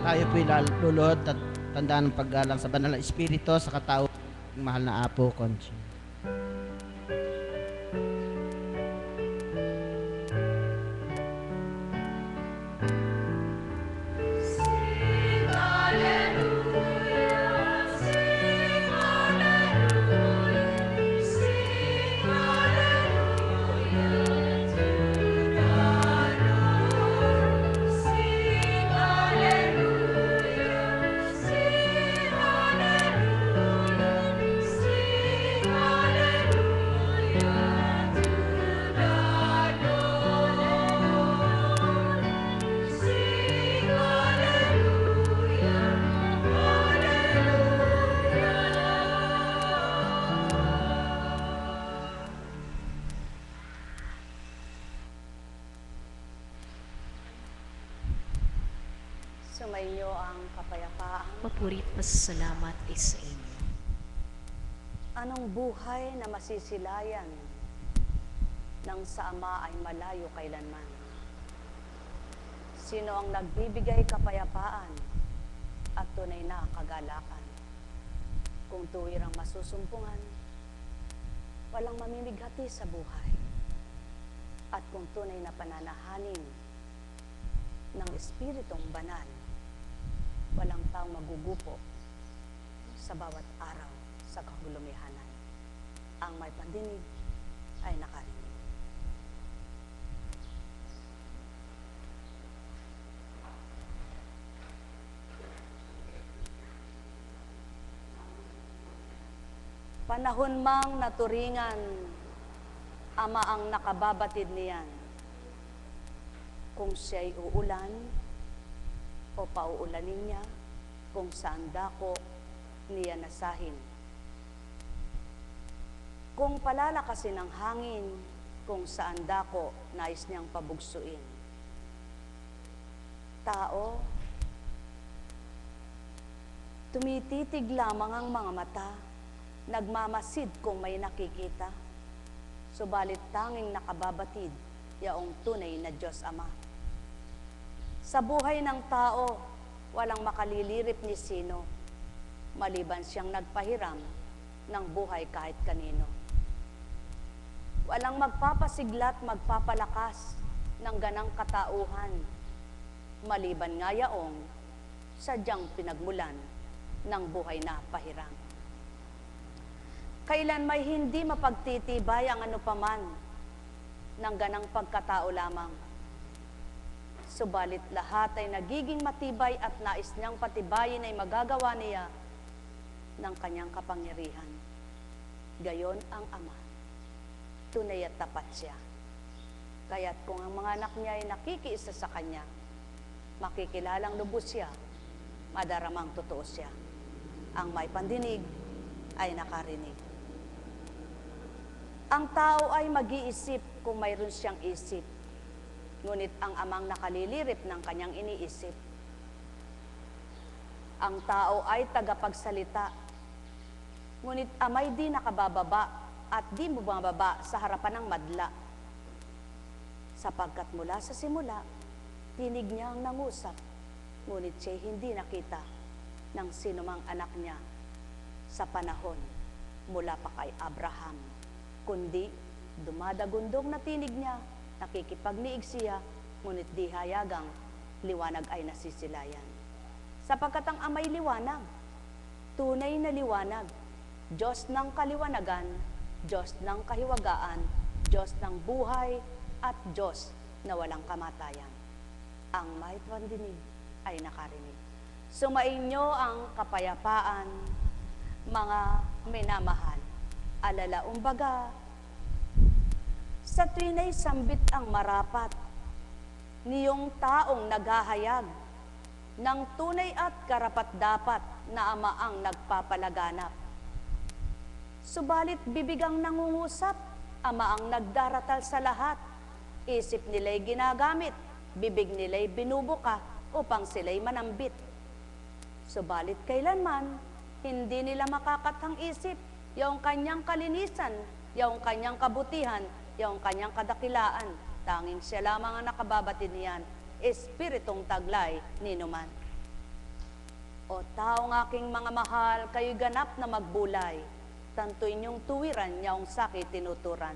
Tayo po'y lulod at tandaan ng paggalang sa banal na espiritu sa katao ng mahal na Apo Conchi. Sumainyo ang kapayapaan. Papuri at pasasalamat ay sa inyo. Anong buhay na masisilayan nang sa Ama ay malayo kailanman? Sino ang nagbibigay kapayapaan at tunay na kagalakan? Kung tuwirang masusumpungan, walang mamimighati sa buhay. At kung tunay na pananahanin ng Espiritong Banal, walang taong magugupo sa bawat araw sa kahulumihanan. Ang may pandinig ay nakarinig. Panahon mang naturingan, Ama ang nakababatid niyan. Kung siya'y uulan o pauulanin niya, kung saan dako niya nasahin. Kung palalakasin ng hangin, kung saan dako nais niyang pabugsuin. Tao, tumititig lamang ang mga mata, nagmamasid kung may nakikita, subalit tanging nakababatid yaong tunay na Diyos Ama. Sa buhay ng tao, walang makalilirip ni sino, maliban siyang nagpahiram ng buhay kahit kanino. Walang magpapasiglat, magpapalakas ng ganang katauhan, maliban nga yaong sadyang pinagmulan ng buhay na pahiram. Kailan may hindi mapagtitibay ang anupaman ng ganang pagkatao lamang. Subalit lahat ay nagiging matibay at nais niyang patibayin ay magagawa niya ng kanyang kapangyarihan. Gayon ang Ama. Tunay at tapat siya. Kaya't kung ang mga anak niya ay nakikiisa sa Kanya, makikilalang lubos siya, madaramang totoo siya. Ang may pandinig ay nakarinig. Ang tao ay mag-iisip kung mayroon siyang isip, ngunit ang Amang nakalilirip ng kanyang iniisip. Ang tao ay tagapagsalita, ngunit Ama'y di nakabababa at di bumababa sa harapan ng madla. Sapagkat mula sa simula, tinig niya ang nangusap, ngunit siya'y hindi nakita ng sinumang anak niya sa panahon mula pa kay Abraham. Kundi dumadagundong na tinig niya, nakikipagniig siya, ngunit di hayagang liwanag ay nasisilayan. Sapagkat ang Ama'y liwanag, tunay na liwanag, Diyos ng kaliwanagan, Diyos ng kahiwagaan, Diyos ng buhay, at Diyos na walang kamatayan. Ang may pandinig ay nakarinig. Sumainyo ang kapayapaan, mga minamahal. Alalaumbaga, Sa tuwina'y sambit ang marapat, niyong taong naghahayag, ng tunay at karapat-dapat na ama ang nagpapalaganap. Subalit bibigang nangungusap, ama ang nagdaratal sa lahat. Isip nila'y ginagamit, bibig nila'y binubuka upang sila'y manambit. Subalit kailanman, hindi nila makakatang isip yung kanyang kalinisan, yung kanyang kabutihan, yung kanyang kadakilaan. Tanging siya lamang ang nakababatid niyan, Espiritong taglay ni Numan. O taong aking mga mahal, kayo'y ganap na magbulay, tanto inyong tuwiran niyong sakit tinuturan.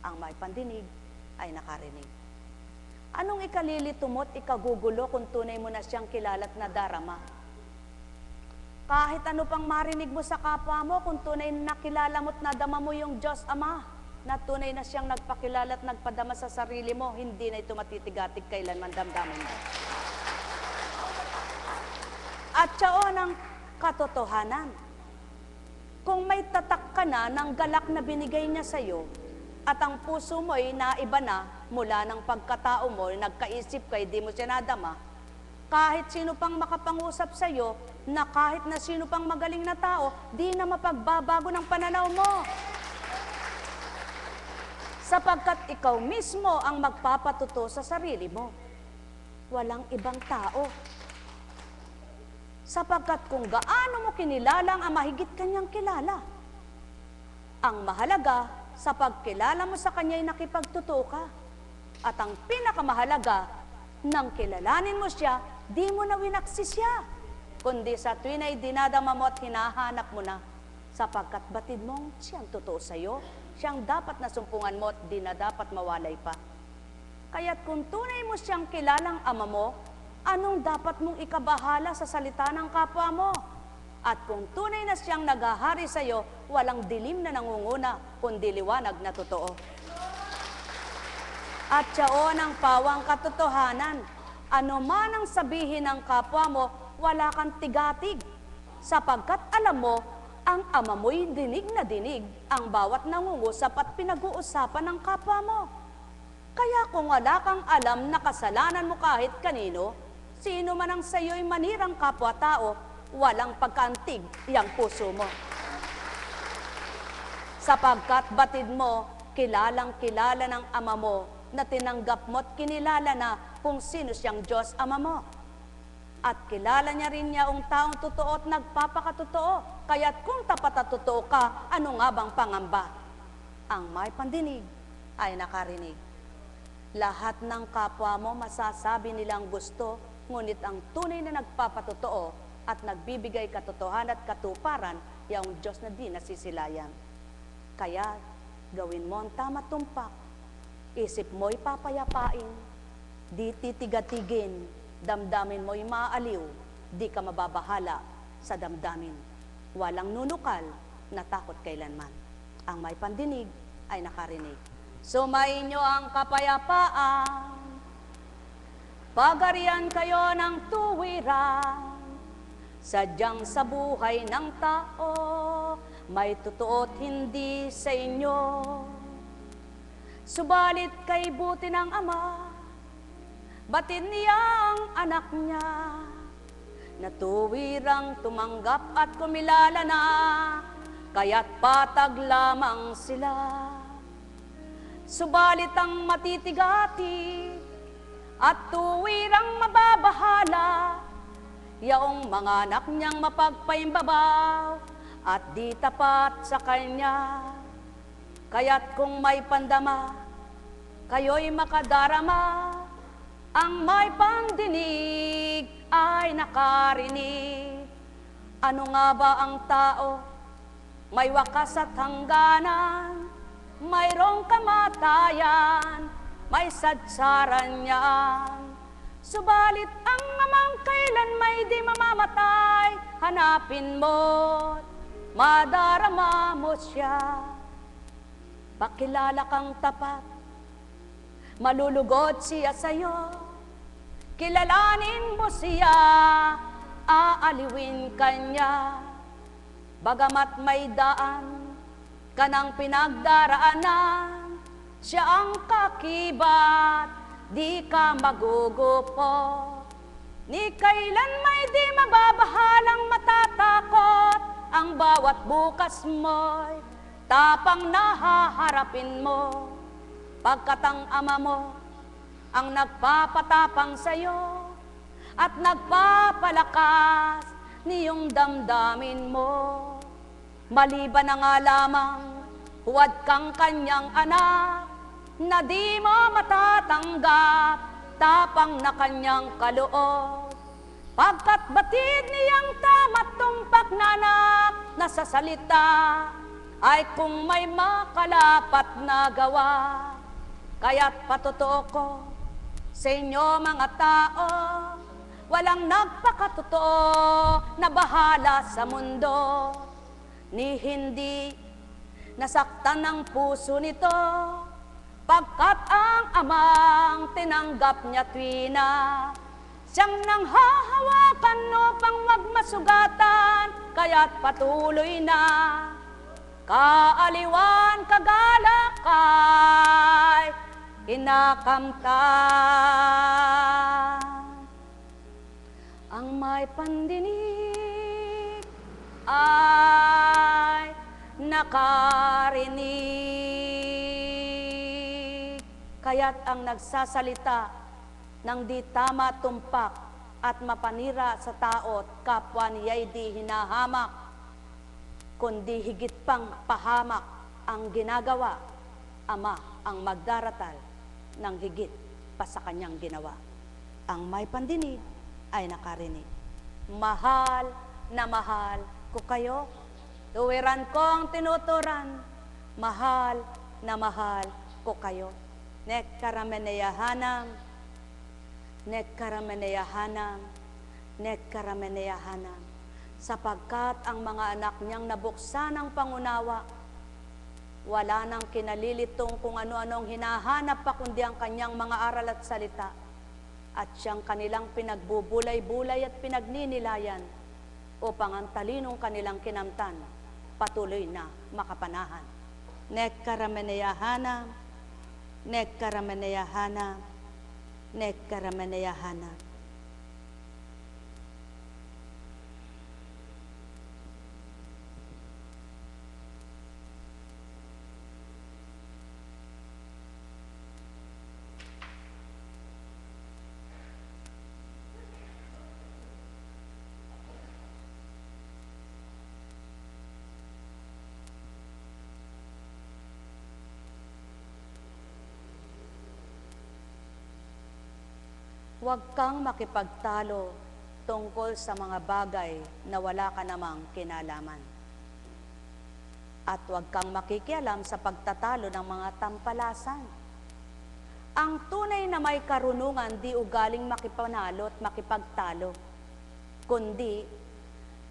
Ang may pandinig ay nakarinig. Anong ikalilito mo't ikagugulo kung tunay mo na siyang kilala't nadarama? Kahit ano pang marinig mo sa kapwa mo, kung tunay na nakilala mo't nadama mo yung Diyos Ama, na tunay na siyang nagpakilala at nagpadama sa sarili mo, hindi na ito matitigatig kailanman damdamin mo. At siyaon ang katotohanan. Kung may tatak ka na ng galak na binigay niya sa iyo, at ang puso mo ay naiba na mula ng pagkatao mo, nagkaisip ka, hindi mo siya nadama, kahit sino pang makapangusap sa iyo, na kahit na sino pang magaling na tao, di na mapagbabago ng pananaw mo. Sapagkat ikaw mismo ang magpapatuto sa sarili mo. Walang ibang tao. Sapagkat kung gaano mo kinilala ang mahigit kanyang kilala. Ang mahalaga, sa pagkilala mo sa kanya'y nakipagtotoo ka. At ang pinakamahalaga, nang kilalanin mo siya, di mo na winaksi siya. Kundi sa tuwina'y dinadama mo at hinahanap mo na. Sapagkat batid mong siyang totoo sa iyo, siyang dapat na sumpungan mo at di na dapat mawalay pa. Kaya't kung tunay mo siyang kilalang ama mo, anong dapat mong ikabahala sa salita ng kapwa mo? At kung tunay na siyang naghahari sa iyo, walang dilim na nangunguna, kundi liwanag na totoo. At siyaon ang pawang katotohanan, ano man ang sabihin ng kapwa mo, wala kang tigatig, sapagkat alam mo, ang ama mo'y dinig na dinig ang bawat nangungusap at pinag-uusapan ng kapwa mo. Kaya kung wala kang alam na kasalanan mo kahit kanino, sino man ang sayo'y manirang kapwa-tao, walang pagkaantig iyang puso mo. Sapagkat batid mo, kilalang kilala ng ama mo, na tinanggap mo at kinilala na kung sino siyang Diyos ama mo. At kilala niya rin niya ang taong totoo at nagpapakatotoo. Kaya't kung tapat at totoo ka, ano nga bang pangamba? Ang may pandinig ay nakarinig. Lahat ng kapwa mo masasabi nilang gusto, ngunit ang tunay na nagpapatotoo at nagbibigay katotohanan at katuparan, yung Diyos na di nasisilayan. Kaya gawin mo ang tama tumpak, isip mo'y papayapain, di titigatigin, damdamin mo'y maaaliw, di ka mababahala sa damdamin. Walang nunukal na takot kailanman. Ang may pandinig ay nakarinig. Sumainyo ang kapayapaan, pagarian kayo ng tuwiran, sadyang sa buhay ng tao, may totoo't hindi sa inyo. Subalit kay buti ng Ama, batid niya ang anak niya, na tuwirang tumanggap at kumilala na, kaya't patag lamang sila. Subalit ang matitigati at tuwirang mababahala, yaong mga anak niyang mapagpaimbabaw at di tapat sa kanya. Kaya't kung may pandama, kayo'y makadarama, ang may pandinig ay nakarinig. Ano nga ba ang tao? May wakas at hangganan, mayroong kamatayan, may sadsaran niyan. Subalit ang amang kailan may di mamamatay, hanapin mo't madarama mo siya. Pakilala kang tapat, malulugod siya sa'yo. Kilalanin mo siya, aaliwin kanya. Bagamat may daan ka ng pinagdaraanan, Siya ang kakibat, di ka magugupo. Ni kailan may di mababahalang matatakot. Ang bawat bukas mo'y tapang nahaharapin mo. Pagkat ang ama mo ang nagpapatapang sa'yo at nagpapalakas niyong damdamin mo. Maliban na nga lamang, huwad kang kanyang anak, na di mo matatanggap, tapang na kanyang kaloob. Pagkat batid niyang tama't tumpak nanak na sa salita, ay kung may makalapat na gawa. Kaya't patotoo ko sa inyo mga tao, walang nagpakatotoo na bahala sa mundo, ni hindi nasaktan ng puso nito, pagkat ang amang tinanggap niya tuwina. Siyang nanghahawakan upang wag masugatan, kaya't patuloy na kaaliwan kagalakay kinakamtan. Ang may pandinig ay nakarinig. Kaya't ang nagsasalita ng di tama tumpak at mapanira sa tao't kapwa niya'y di hinahamak, kundi higit pang pahamak ang ginagawa, ama ang magdaratal ng higit pa sa kanyang ginawa. Ang may pandinig ay nakarinig. Mahal na mahal ko kayo, tuwiran kong tinuturan, mahal na mahal ko kayo. Nekkarameneyahanam, nekkarameneyahanam, nekkarameneyahanam. Sapagkat ang mga anak niyang nabuksan ng pangunawa, wala nang kinalilitong kung ano-anong hinahanap pa kundi ang kanyang mga aral at salita, at siyang kanilang pinagbubulay-bulay at pinagninilayan upang ang talinong kanilang kinamtan patuloy na makapanahan. Nekkarameneyahanam, nekkarameneyahanam, nekkarameneyahanam. Huwag kang makipagtalo tungkol sa mga bagay na wala ka namang kinalaman. At huwag kang makikialam sa pagtatalo ng mga tampalasan. Ang tunay na may karunungan di ugaling makipanalo at makipagtalo, kundi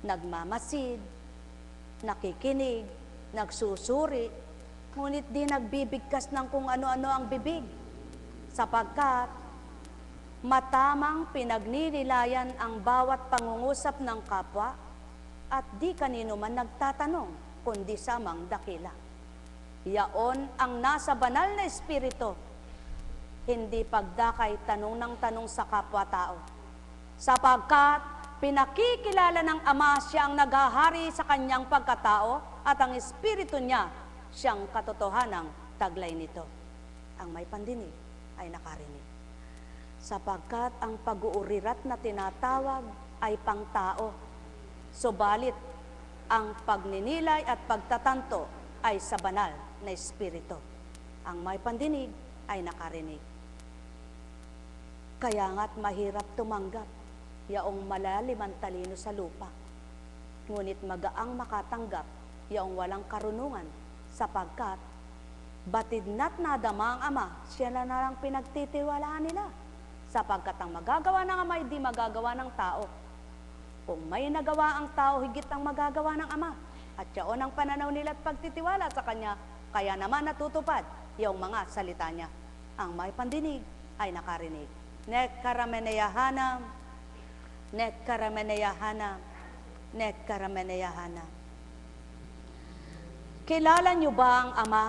nagmamasid, nakikinig, nagsusuri, ngunit di nagbibigkas ng kung ano-ano ang bibig, sapagkat matamang pinagninilayan ang bawat pangungusap ng kapwa at di kanino man nagtatanong, kundi samang dakila. Yaon ang nasa banal na espiritu, hindi pagdakay tanong ng tanong sa kapwa-tao. Sapagkat pinakikilala ng Ama siyang naghahari sa kanyang pagkatao at ang espiritu niya siyang katotohanang taglay nito. Ang may pandinig ay nakarinig. Sapagkat ang pag-uurirat na tinatawag ay pangtao, subalit ang pagninilay at pagtatanto ay sa banal na espiritu. Ang may pandinig ay nakarinig. Kaya nga't mahirap tumanggap yaong malalim ang talino sa lupa, ngunit magaang makatanggap yaong walang karunungan, sapagkat batid na't nadama ang Ama, siya na lang pinagtitiwalaan nila. Sapagkat ang magagawa ng Ama ay di magagawa ng tao. Kung may nagawa ang tao, higit ang magagawa ng Ama. At yaon ang pananaw nila at pagtitiwala sa Kanya, kaya naman natutupad yung mga salita Niya. Ang may pandinig ay nakarinig. Nekkarameneyahanam, nekkarameneyahanam, nekkarameneyahanam. Kilala niyo ba ang Ama?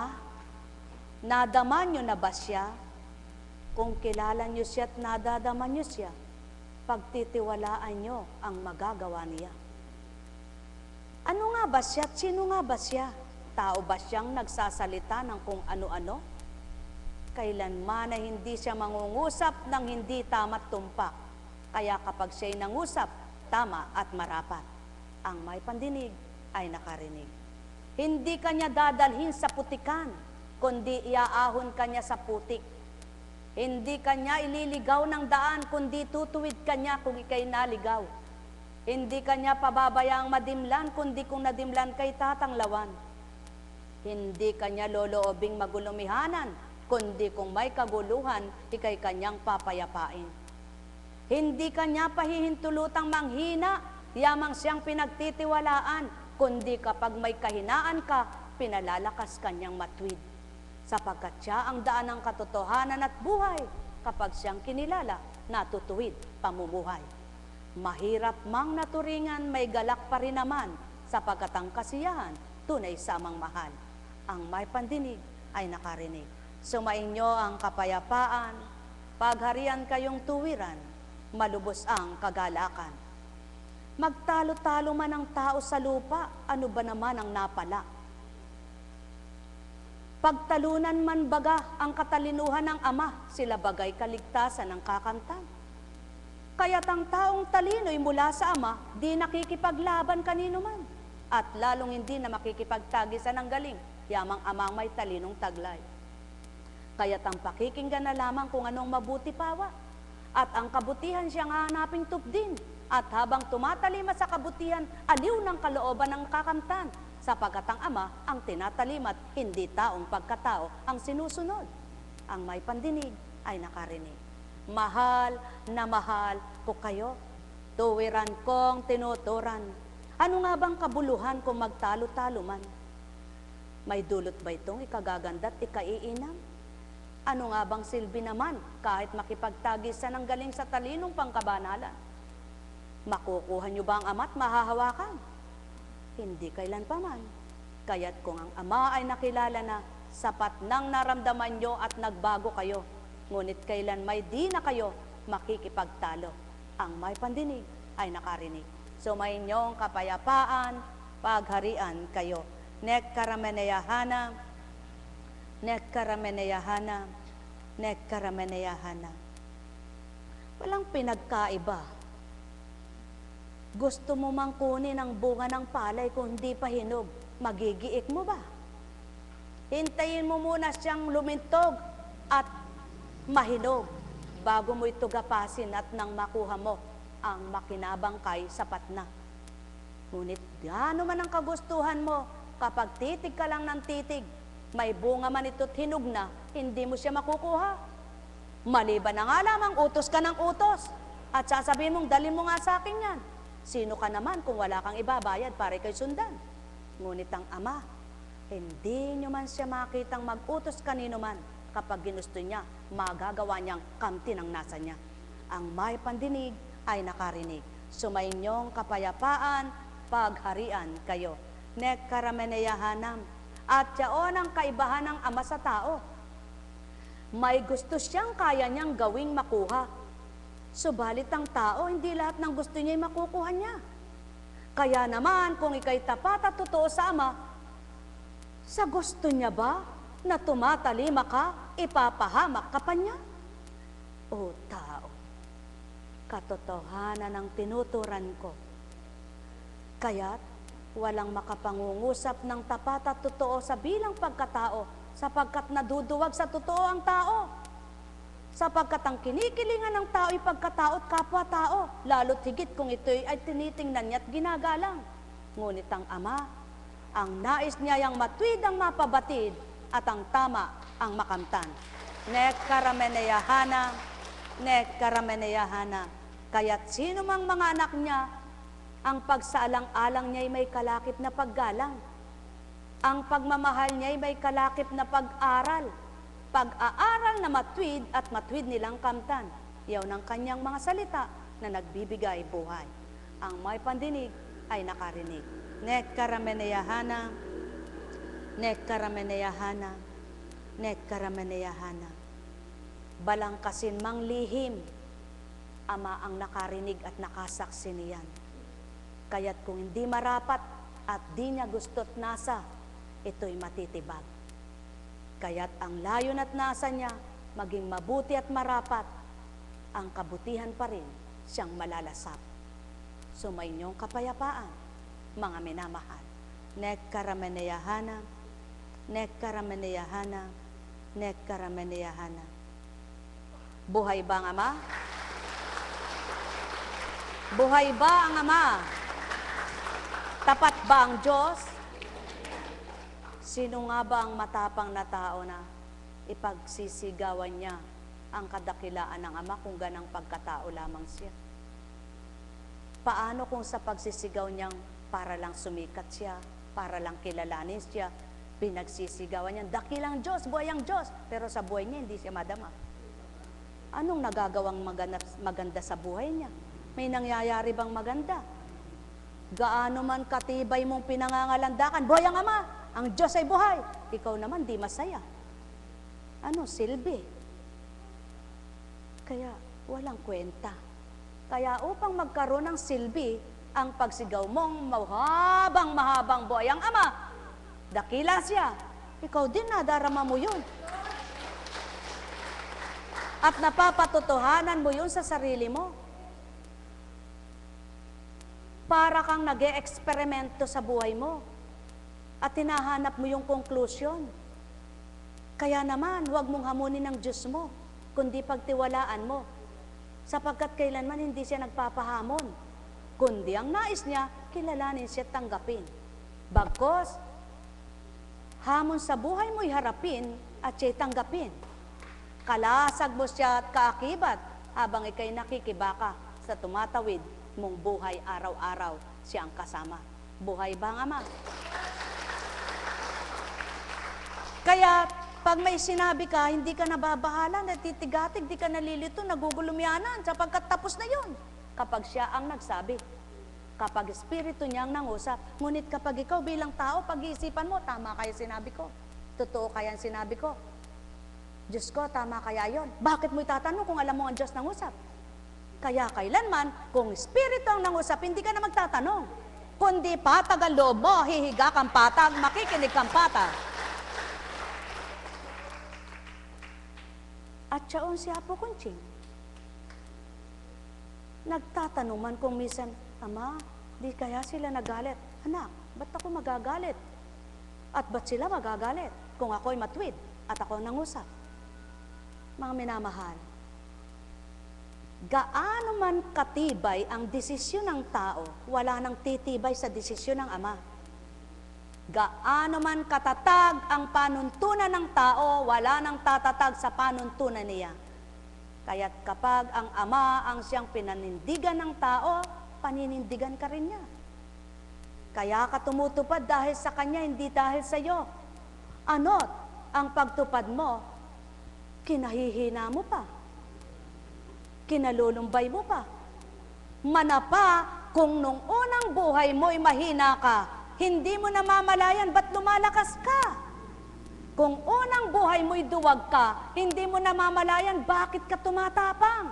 Nadama nyo na ba siya? Kung kilala nyo siya at nadadama nyo siya, pagtitiwalaan nyo ang magagawa niya. Ano nga ba siya at sino nga ba siya? Tao ba siyang nagsasalita ng kung ano-ano? Kailanman na hindi siya mangungusap ng hindi tama't tumpak. Kaya kapag siya'y nangusap, tama at marapat. Ang may pandinig ay nakarinig. Hindi kanya dadalhin sa putikan, kundi iaahon kanya sa putik. Hindi kanya ililigaw ng daan, kundi tutuwid kanya kung ikay naligaw. Hindi kanya pababayaang madimlan, kundi kung nadimlan kay tatanglawan. Hindi kanya loloobing magulumihanan, kundi kung may kaguluhan, ikay kanyang papayapain. Hindi kanya pahihintulutang manghina, yamang siyang pinagtitiwalaan, kundi kapag may kahinaan ka, pinalalakas kanyang matwid. Sapagkat siya ang daan ng katotohanan at buhay, kapag siyang kinilala, natutuwid pamumuhay. Mahirap mang naturingan, may galak pa rin naman, sapagkat ang kasiyahan, tunay samang mahal. Ang may pandinig ay nakarinig. Sumainyo ang kapayapaan, pagharian kayong tuwiran, malubos ang kagalakan. Magtalo-talo man ang tao sa lupa, ano ba naman ang napala? Pagtalunan man baga ang katalinuhan ng Ama, sila bagay kaligtasan ng kakamtan. Kaya't ang taong talino'y mula sa Ama, di nakikipaglaban kanino man, at lalong hindi na makikipagtagisan ng galing, yamang Amang may talinong taglay. Kaya't ang pakikinggan na lamang kung anong mabuti pawa, at ang kabutihan siyang hahanaping tupdin, at habang tumatalima sa kabutihan, aliw ng kalooban ng kakamtan, sapagkat ang Ama ang tinatalimat, hindi taong pagkatao ang sinusunod. Ang may pandinig ay nakarinig. Mahal na mahal ko kayo, tuwiran kong tinuturan. Ano nga bang kabuluhan kung magtalo-talo man? May dulot ba itong ikagaganda't ikaiinam? Ano nga bang silbi naman kahit makipagtagisan ng galing sa talinong pangkabanalan? Makukuha nyo ba ang Ama't mahahawakan? Hindi kailan pa man. Kaya't kung ang Ama ay nakilala na, sapat nang naramdaman nyo at nagbago kayo. Ngunit kailan may di na kayo makikipagtalo. Ang may pandinig ay nakarinig. Sumayinyong kapayapaan, pagharian kayo. Nek karameneyahana, nek karameneyahana, nek karameneyahana. Walang pinagkaiba. Gusto mo mang kunin ang bunga ng palay kung hindi pa hinog, magigiik mo ba? Hintayin mo muna siyang lumintog at mahinog bago mo ito gapasin, at nang makuha mo ang makinabang kay sapat na. Ngunit gaano man ang kagustuhan mo, kapag titig ka lang ng titig, may bunga man ito't hinog na, hindi mo siya makukuha. Maliban na nga lamang utos ka ng utos at sasabihin mong dalhin mo nga sa akin yan. Sino ka naman kung wala kang ibabayad para kay sundan? Ngunit ang Ama, hindi nyo man siya makitang mag-utos kanino man. Kapag ginusto niya, magagawa niyang kamti ng nasa niya. Ang may pandinig ay nakarinig. Sumainyong kapayapaan, pagharian kayo. Nek karameneyahanam. At yaon ang kaibahan ng Ama sa tao. May gusto siyang kaya niyang gawing makuha. Subalit ang tao, hindi lahat ng gusto niya'y makukuha niya. Kaya naman, kung ika'y tapat at totoo sa Ama, sa gusto niya ba na tumatalima ka, ipapahamak ka pa niya? O tao, katotohanan ang tinuturan ko. Kaya't walang makapangungusap ng tapat at totoo sa bilang pagkatao, sapagkat naduduwag sa totoo ang tao. Sapagkat ang kinikilingan ng tao ay pagkatao at kapwa-tao, lalo't higit kung ito'y ay tinitingnan niya at ginagalang. Ngunit ang Ama, ang nais niya yang matwid ang mapabatid at ang tama ang makamtan. Nek karameneyahana, nek karameneyahana. Kaya't sino mang mga anak niya, ang pagsaalang-alang niya'y may kalakip na paggalang. Ang pagmamahal niya'y may kalakip na pag-aral. Pag-aaral na matwid at matwid nilang kamtan. Yaw ng kanyang mga salita na nagbibigay buhay. Ang may pandinig ay nakarinig. Nek karameneyahana, nek karameneyahana, net karamanayahana. Balangkasin mang lihim, Ama ang nakarinig at nakasaksi niyan. Kaya't kung hindi marapat at di niya gusto't nasa, ito'y matitibag. Kaya't ang layon at nasa niya, maging mabuti at marapat, ang kabutihan pa rin siyang malalasap. Sumainyong kapayapaan, mga minamahal. Nek karamanayahana, nek karamanayahana, nek karamanayahana. Buhay ba ang Ama? Buhay ba ang Ama? Tapat ba ang Diyos? Sino nga ba ang matapang na tao na ipagsisigawan niya ang kadakilaan ng Ama kung ganang pagkatao lamang siya? Paano kung sa pagsisigaw niyang para lang sumikat siya, para lang kilalanin siya, pinagsisigawan niya, dakilang Diyos, buhay ang Diyos, pero sa buhay niya hindi siya madama? Anong nagagawang maganda sa buhay niya? May nangyayari bang maganda? Gaano man katibay mong pinangangalandakan, buhay ang Ama, ang Diyos ay buhay. Ikaw naman di masaya. Ano silbi? Kaya walang kwenta. Kaya upang magkaroon ng silbi, ang pagsigaw mong mahabang buhay ang Ama, dakila siya, ikaw din nadarama mo yun. At napapatotohanan mo yun sa sarili mo. Para kang nag-e-eksperimento sa buhay mo at hinahanap mo yung conclusion. Kaya naman, huwag mong hamunin ng Diyos mo, kundi pagtiwalaan mo. Sapagkat kailanman hindi siya nagpapahamon, kundi ang nais niya, kilalanin siya at tanggapin. Bagkos, hamon sa buhay mo'y harapin at siya'y tanggapin. Kalasag mo siya at kaakibat habang ikay nakikibaka sa tumatawid mong buhay araw-araw siyang kasama. Buhay ba ang Ama? Kaya pag may sinabi ka, hindi ka nababahala, natitigatig, di ka nalilito, nagugulumyanan, sapagkat tapos na yun. Kapag siya ang nagsabi, kapag espiritu niya ang nangusap, ngunit kapag ikaw bilang tao, pag-iisipan mo, tama kaya sinabi ko? Totoo kaya ang sinabi ko? Diyos ko, tama kaya yon? Bakit mo itatanong kung alam mo ang Diyos nangusap? Kaya kailanman, kung espiritu ang nangusap, hindi ka na magtatanong. Kundi patag ang loob mo, hihiga kang patag, makikinig kang patag. At siyaon si Apo Kunching. Nagtatanong man kung minsan, Ama, di kaya sila nagalit? Anak, ba't ako magagalit? At ba't sila magagalit? Kung ako'y matwid at ako nangusap. Mga minamahal, gaano man katibay ang desisyon ng tao, wala nang titibay sa desisyon ng Ama. Gaano man katatag ang panuntunan ng tao, wala nang tatatag sa panuntunan niya. Kaya't kapag ang Ama ang siyang pinanindigan ng tao, paninindigan ka rin niya. Kaya ka tumutupad dahil sa Kanya, hindi dahil sa iyo. Ano't ang pagtupad mo, kinahihina mo pa. Kinalulumbay mo pa. Manapa, kung nung unang buhay mo'y mahina ka, hindi mo namamalayan ba't lumalakas ka? Kung unang buhay mo'y duwag ka, hindi mo namamalayan bakit ka tumatapang?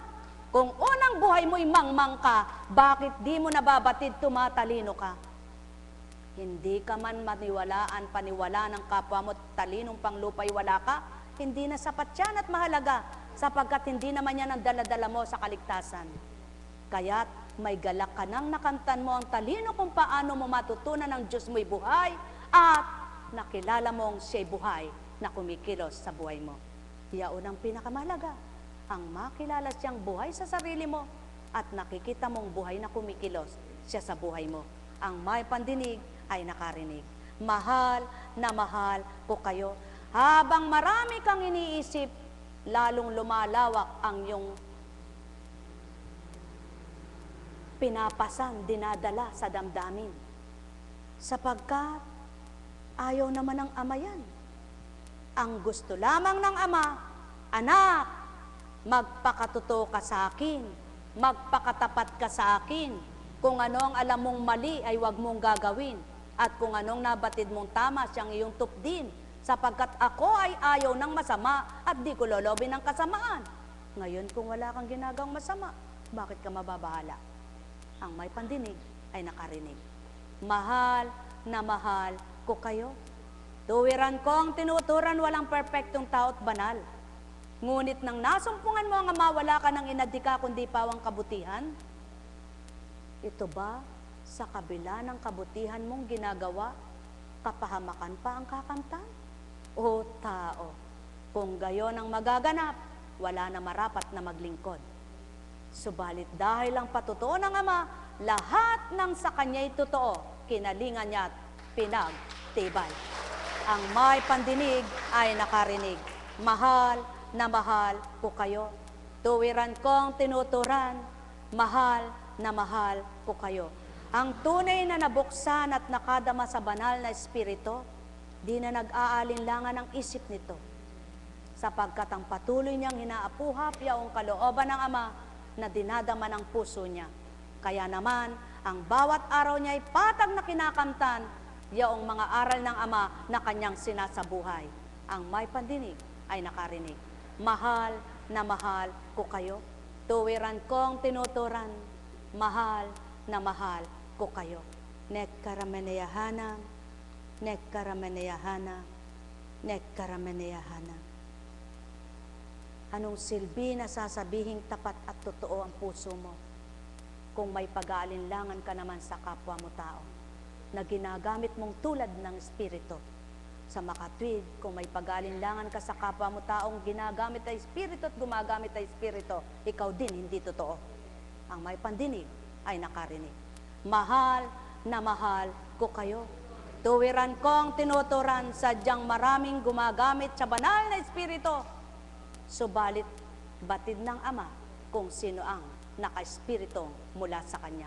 Kung unang buhay mo'y mangmang ka, bakit di mo nababatid tumatalino ka? Hindi ka man paniwala ng kapwa mo, talinong panglupay wala ka, hindi na sapat yan at mahalaga, sapagkat hindi naman yan ang daladala mo sa kaligtasan. Kaya't may galak ka nang nakantan mo ang talino kung paano mo matutunan ng Diyos mo'y buhay at nakilala mong siya'y buhay na kumikilos sa buhay mo. Iyaon ang pinakamahalaga, ang makilala siyang buhay sa sarili mo at nakikita mong buhay na kumikilos siya sa buhay mo. Ang may pandinig ay nakarinig. Mahal na mahal ko kayo. Habang marami kang iniisip, lalong lumalawak ang iyong pinapasan, dinadala sa damdamin. Sapagkat ayaw naman ng Ama yan. Ang gusto lamang ng Ama, anak, magpakatotoo ka sa akin, magpakatapat ka sa akin. Kung ano ang alam mong mali ay huwag mong gagawin. At kung anong nabatid mong tama, siyang iyong tupdin. sapagkat ako ay ayaw ng masama at di ko lolobin ng kasamaan. Ngayon kung wala kang ginagawang masama, bakit ka mababahala? Ang may pandinig ay nakarinig. Mahal na mahal ko kayo. Tuwiran ko ang tinuturan, walang perpektong tao at banal. Ngunit nang nasumpungan mo ang Ama, wala ka ng inadika kundi pawang kabutihan. Ito ba sa kabila ng kabutihan mong ginagawa, kapahamakan pa ang kakamtan? O tao, kung gayon ang magaganap, wala na marapat na maglingkod. Subalit dahil ang patutuo ng Ama, lahat ng sa Kanya'y totoo, kinalingan niya at pinagtibay. Ang may pandinig ay nakarinig. Mahal na mahal ko kayo. Tuwiran kong tinuturan, mahal na mahal ko kayo. Ang tunay na nabuksan at nakadama sa banal na espiritu, di na nag-aalinlangan ang isip nito. Sapagkat ang patuloy niyang hinaapuhap yaong kalooban ng Ama na dinadama ng puso niya. Kaya naman, ang bawat araw niya ay patag na kinakamtan yaong mga aral ng Ama na kanyang sinasabuhay. Ang may pandinig ay nakarinig. Mahal na mahal ko kayo. Tuwiran kong tinuturan, mahal na mahal ko kayo. Nekkarameneyahana, nekkarameneyahana, nekkarameneyahana. Anong silbi na sasabihing tapat at totoo ang puso mo kung may pag-aalinlangan ka naman sa kapwa mo tao na ginagamit mong tulad ng espiritu? Sa makatwid, kung may pag-aalinlangan ka sa kapwa mo taong ginagamit ay espiritu at gumagamit ay espiritu, ikaw din hindi totoo. Ang may pandinig ay nakarinig. Mahal na mahal ko kayo. Tuwiran kong tinuturan, sadyang maraming gumagamit sa banal na espiritu. Subalit, batid ng Ama kung sino ang naka-espiritu mula sa Kanya.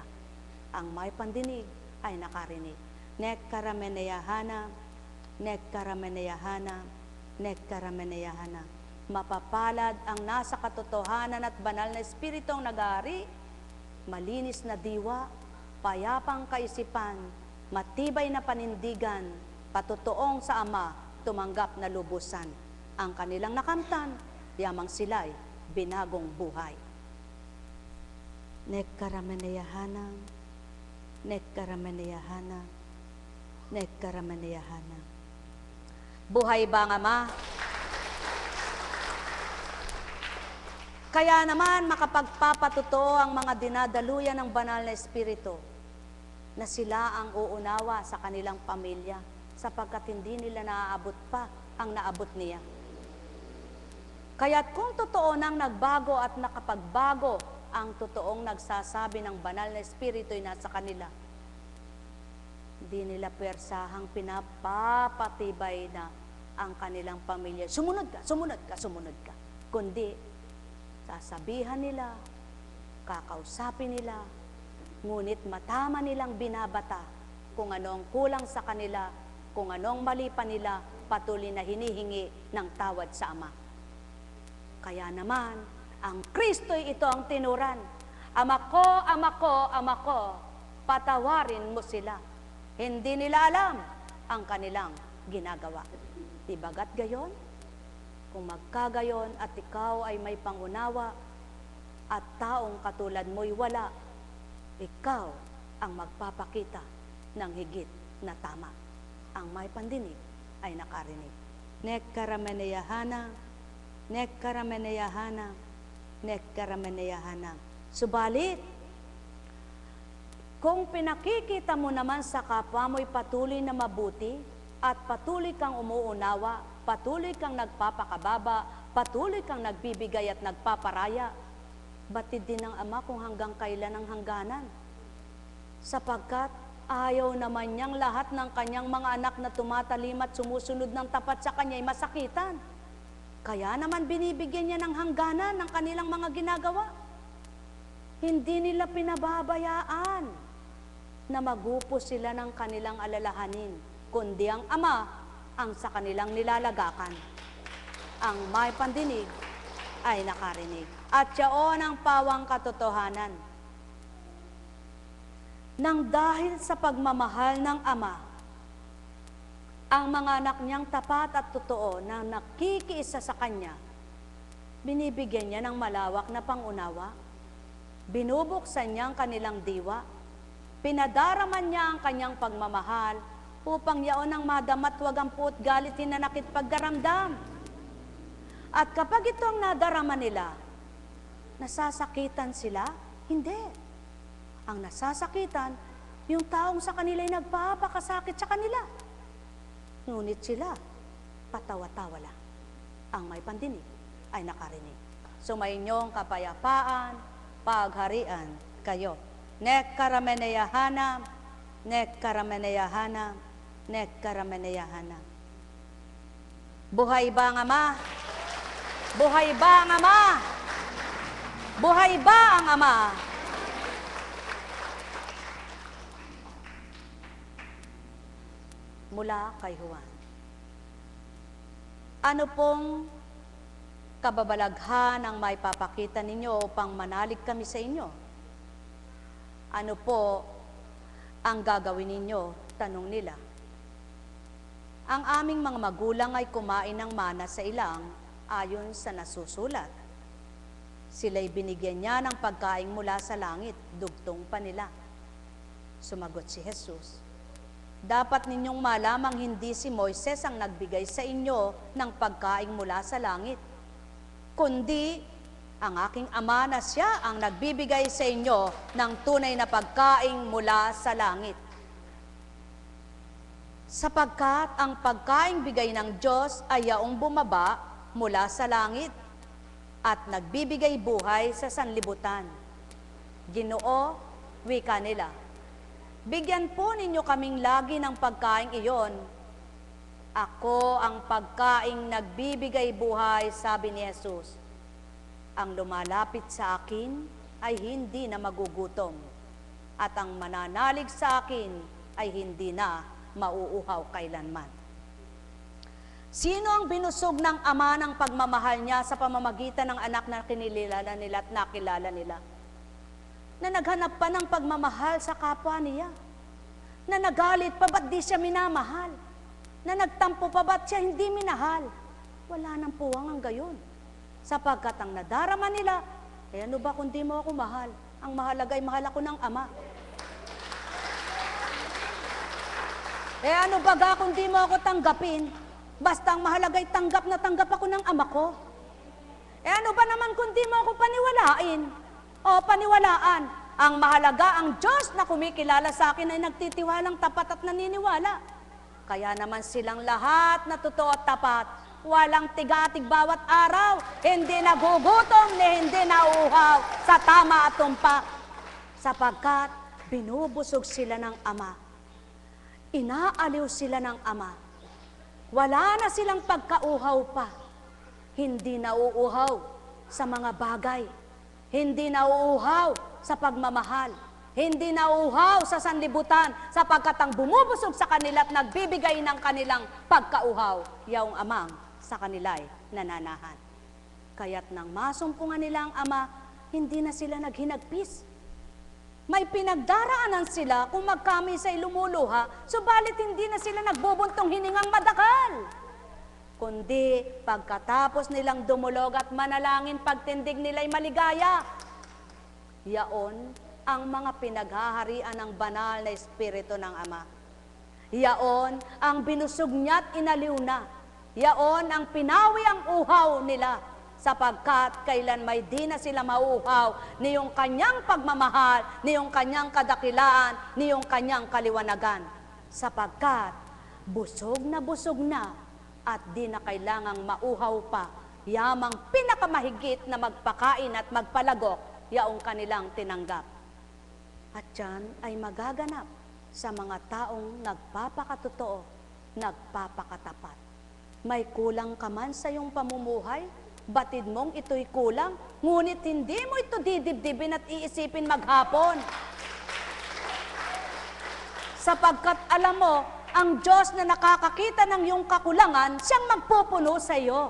Ang may pandinig ay nakarinig. Nekkarameneyahana, nekkarameneyahana, nekkarameneyahana. Mapapalad ang nasa katotohanan at banal na espiritong nag-aari, malinis na diwa, payapang kaisipan, matibay na panindigan, patutuong sa Ama, tumanggap na lubusan. Ang kanilang nakamtan, yamang sila'y binagong buhay. Nekkarameneyahana, nekkarameneyahana, nekkarameneyahana. Buhay ba ang Ama? Kaya naman makapagpapatuto ang mga dinadaluyan ng banal na espiritu na sila ang uunawa sa kanilang pamilya sapagkat hindi nila naaabot pa ang naabot niya. Kaya't kung totoo nang nagbago at nakapagbago ang totoong nagsasabi ng banal na espiritu ay nasa kanila, hindi nila persahang pinapapatibay na ang kanilang pamilya. Sumunod ka, sumunod ka, sumunod ka. Kundi, sasabihan nila, kakausapin nila, ngunit matama nilang binabata kung ano ang kulang sa kanila, kung anong mali pa nila, patuloy na hinihingi ng tawad sa Ama. Kaya naman, ang Kristo'y ito ang tinuran. Ama ko, Ama ko, Ama ko, patawarin mo sila. Hindi nila alam ang kanilang ginagawa. Di bagat gayon? Kung magkagayon at ikaw ay may pangunawa at taong katulad mo'y wala, ikaw ang magpapakita ng higit na tama. Ang may pandinig ay nakarinig. Nekkarameneyahana, nekkarameneyahana, nekkarameneyahana. Subalit, kung pinakikita mo naman sa kapwa mo'y patuloy na mabuti at patuloy kang umuunawa, patuloy kang nagpapakababa, patuloy kang nagbibigay at nagpaparaya, batid din ng Ama kung hanggang kailan ang hangganan. Sapagkat ayaw naman niyang lahat ng kanyang mga anak na tumatalim at sumusunod ng tapat sa kanya ay masakitan. Kaya naman binibigyan niya ng hangganan ng kanilang mga ginagawa. Hindi nila pinababayaan na magupos sila ng kanilang alalahanin, kundi ang Ama ang sa kanilang nilalagakan. Ang may pandinig ay nakarinig. At yaon ang pawang katotohanan. Nang dahil sa pagmamahal ng Ama, ang mga anak niyang tapat at totoo na nakikiisa sa Kanya, binibigyan niya ng malawak na pangunawa, binubuksan niya ang kanilang diwa, pinadaraman niya ang Kanyang pagmamahal, upang yaon ang madamat wag ang puot galit hinanakit pagdaramdam. At kapag ito ang nadarama nila, nasasakitan sila? Hindi. Ang nasasakitan, yung taong sa kanila ay nagpapakasakit sa kanila. Ngunit sila, patawa-tawa lang. Ang may pandinig ay nakarinig. Sumayinyong kapayapaan, pagharian kayo. Nek karameneyahanam, nek karameneyahanam, nek karameneyahanam. Buhay ba ang Ama? Buhay ba ang Ama? Buhay ba ang Ama? Mula kay Juan. Ano pong kababalaghan ang may papakita ninyo upang manalig kami sa inyo? Ano po ang gagawin ninyo? Tanong nila. Ang aming mga magulang ay kumain ng mana sa ilang ayon sa nasusulat. Sila'y binigyan niya ng pagkain mula sa langit, dugtong pa nila. Sumagot si Jesus, dapat ninyong malamang hindi si Moises ang nagbigay sa inyo ng pagkain mula sa langit, kundi ang aking Ama na siya ang nagbibigay sa inyo ng tunay na pagkain mula sa langit. Sapagkat ang pagkain bigay ng Diyos ay yaong bumaba mula sa langit at nagbibigay buhay sa sanlibutan. Ginoo, wika nila, bigyan po ninyo kaming lagi ng pagkain iyon. Ako ang pagkaing nagbibigay buhay, sabi ni Jesus. Ang lumalapit sa akin ay hindi na magugutom, at ang mananalig sa akin ay hindi na mauuhaw kailanman. Sino ang binusog ng Ama ng pagmamahal niya sa pamamagitan ng anak na kinilala nila at nakilala nila? Na naghanap pa ng pagmamahal sa kapwa niya, na nagalit pa ba't di siya minamahal, na nagtampo pa ba't siya hindi minahal. Wala nang puwang ang gayon, sapagkat ang nadarama nila, eh ano ba kung di mo ako mahal? Ang mahalaga ay mahal ako ng Ama. Eh ano ba kung di mo ako tanggapin? Basta ang mahalaga ay tanggap na tanggap ako ng Ama ko. Eh ano ba naman kung di mo ako paniwalain? O paniwalaan, ang mahalaga ang Diyos na kumikilala sa akin ay nagtitiwalang tapat at naniniwala. Kaya naman silang lahat na totoo at tapat, walang tigatig bawat araw, hindi nagugutom ni hindi nauuhaw sa tama at tumpak. Sapagkat binubusog sila ng Ama, inaaliw sila ng Ama, wala na silang pagkauhaw pa, hindi nauuhaw sa mga bagay, hindi nauuhaw sa pagmamahal, hindi nauuhaw sa sanlibutan, sapagkat ang bumubusog sa kanila at nagbibigay ng kanilang pagkauhaw, yaong Amang sa kanila'y nananahan. Kaya't nang masumpungan nila ang Ama, hindi na sila naghinagpis. May pinagdaraanan sila kung magkami sa'y lumuluha, subalit hindi na sila nagbubuntong hiningang madakal. Kundi pagkatapos nilang dumulog at manalangin, pagtindig nila'y maligaya. Yaon ang mga pinaghaharian ng banal na Espiritu ng Ama. Yaon ang binusog niya't inaliw na. Yaon ang pinawi ang uhaw nila, sapagkat kailan may di na sila mauuhaw niyong kanyang pagmamahal, niyong kanyang kadakilaan, niyong kanyang kaliwanagan. Sapagkat busog na at di na kailangang mauhaw pa, yamang pinakamahigit na magpakain at magpalagok, yaong kanilang tinanggap. At yan ay magaganap sa mga taong nagpapakatotoo, nagpapakatapat. May kulang ka man sa iyong pamumuhay, batid mong ito'y kulang, ngunit hindi mo ito didibdibin at iisipin maghapon. Sapagkat alam mo, ang Diyos na nakakakita ng iyong kakulangan, siyang magpupuno sa iyo.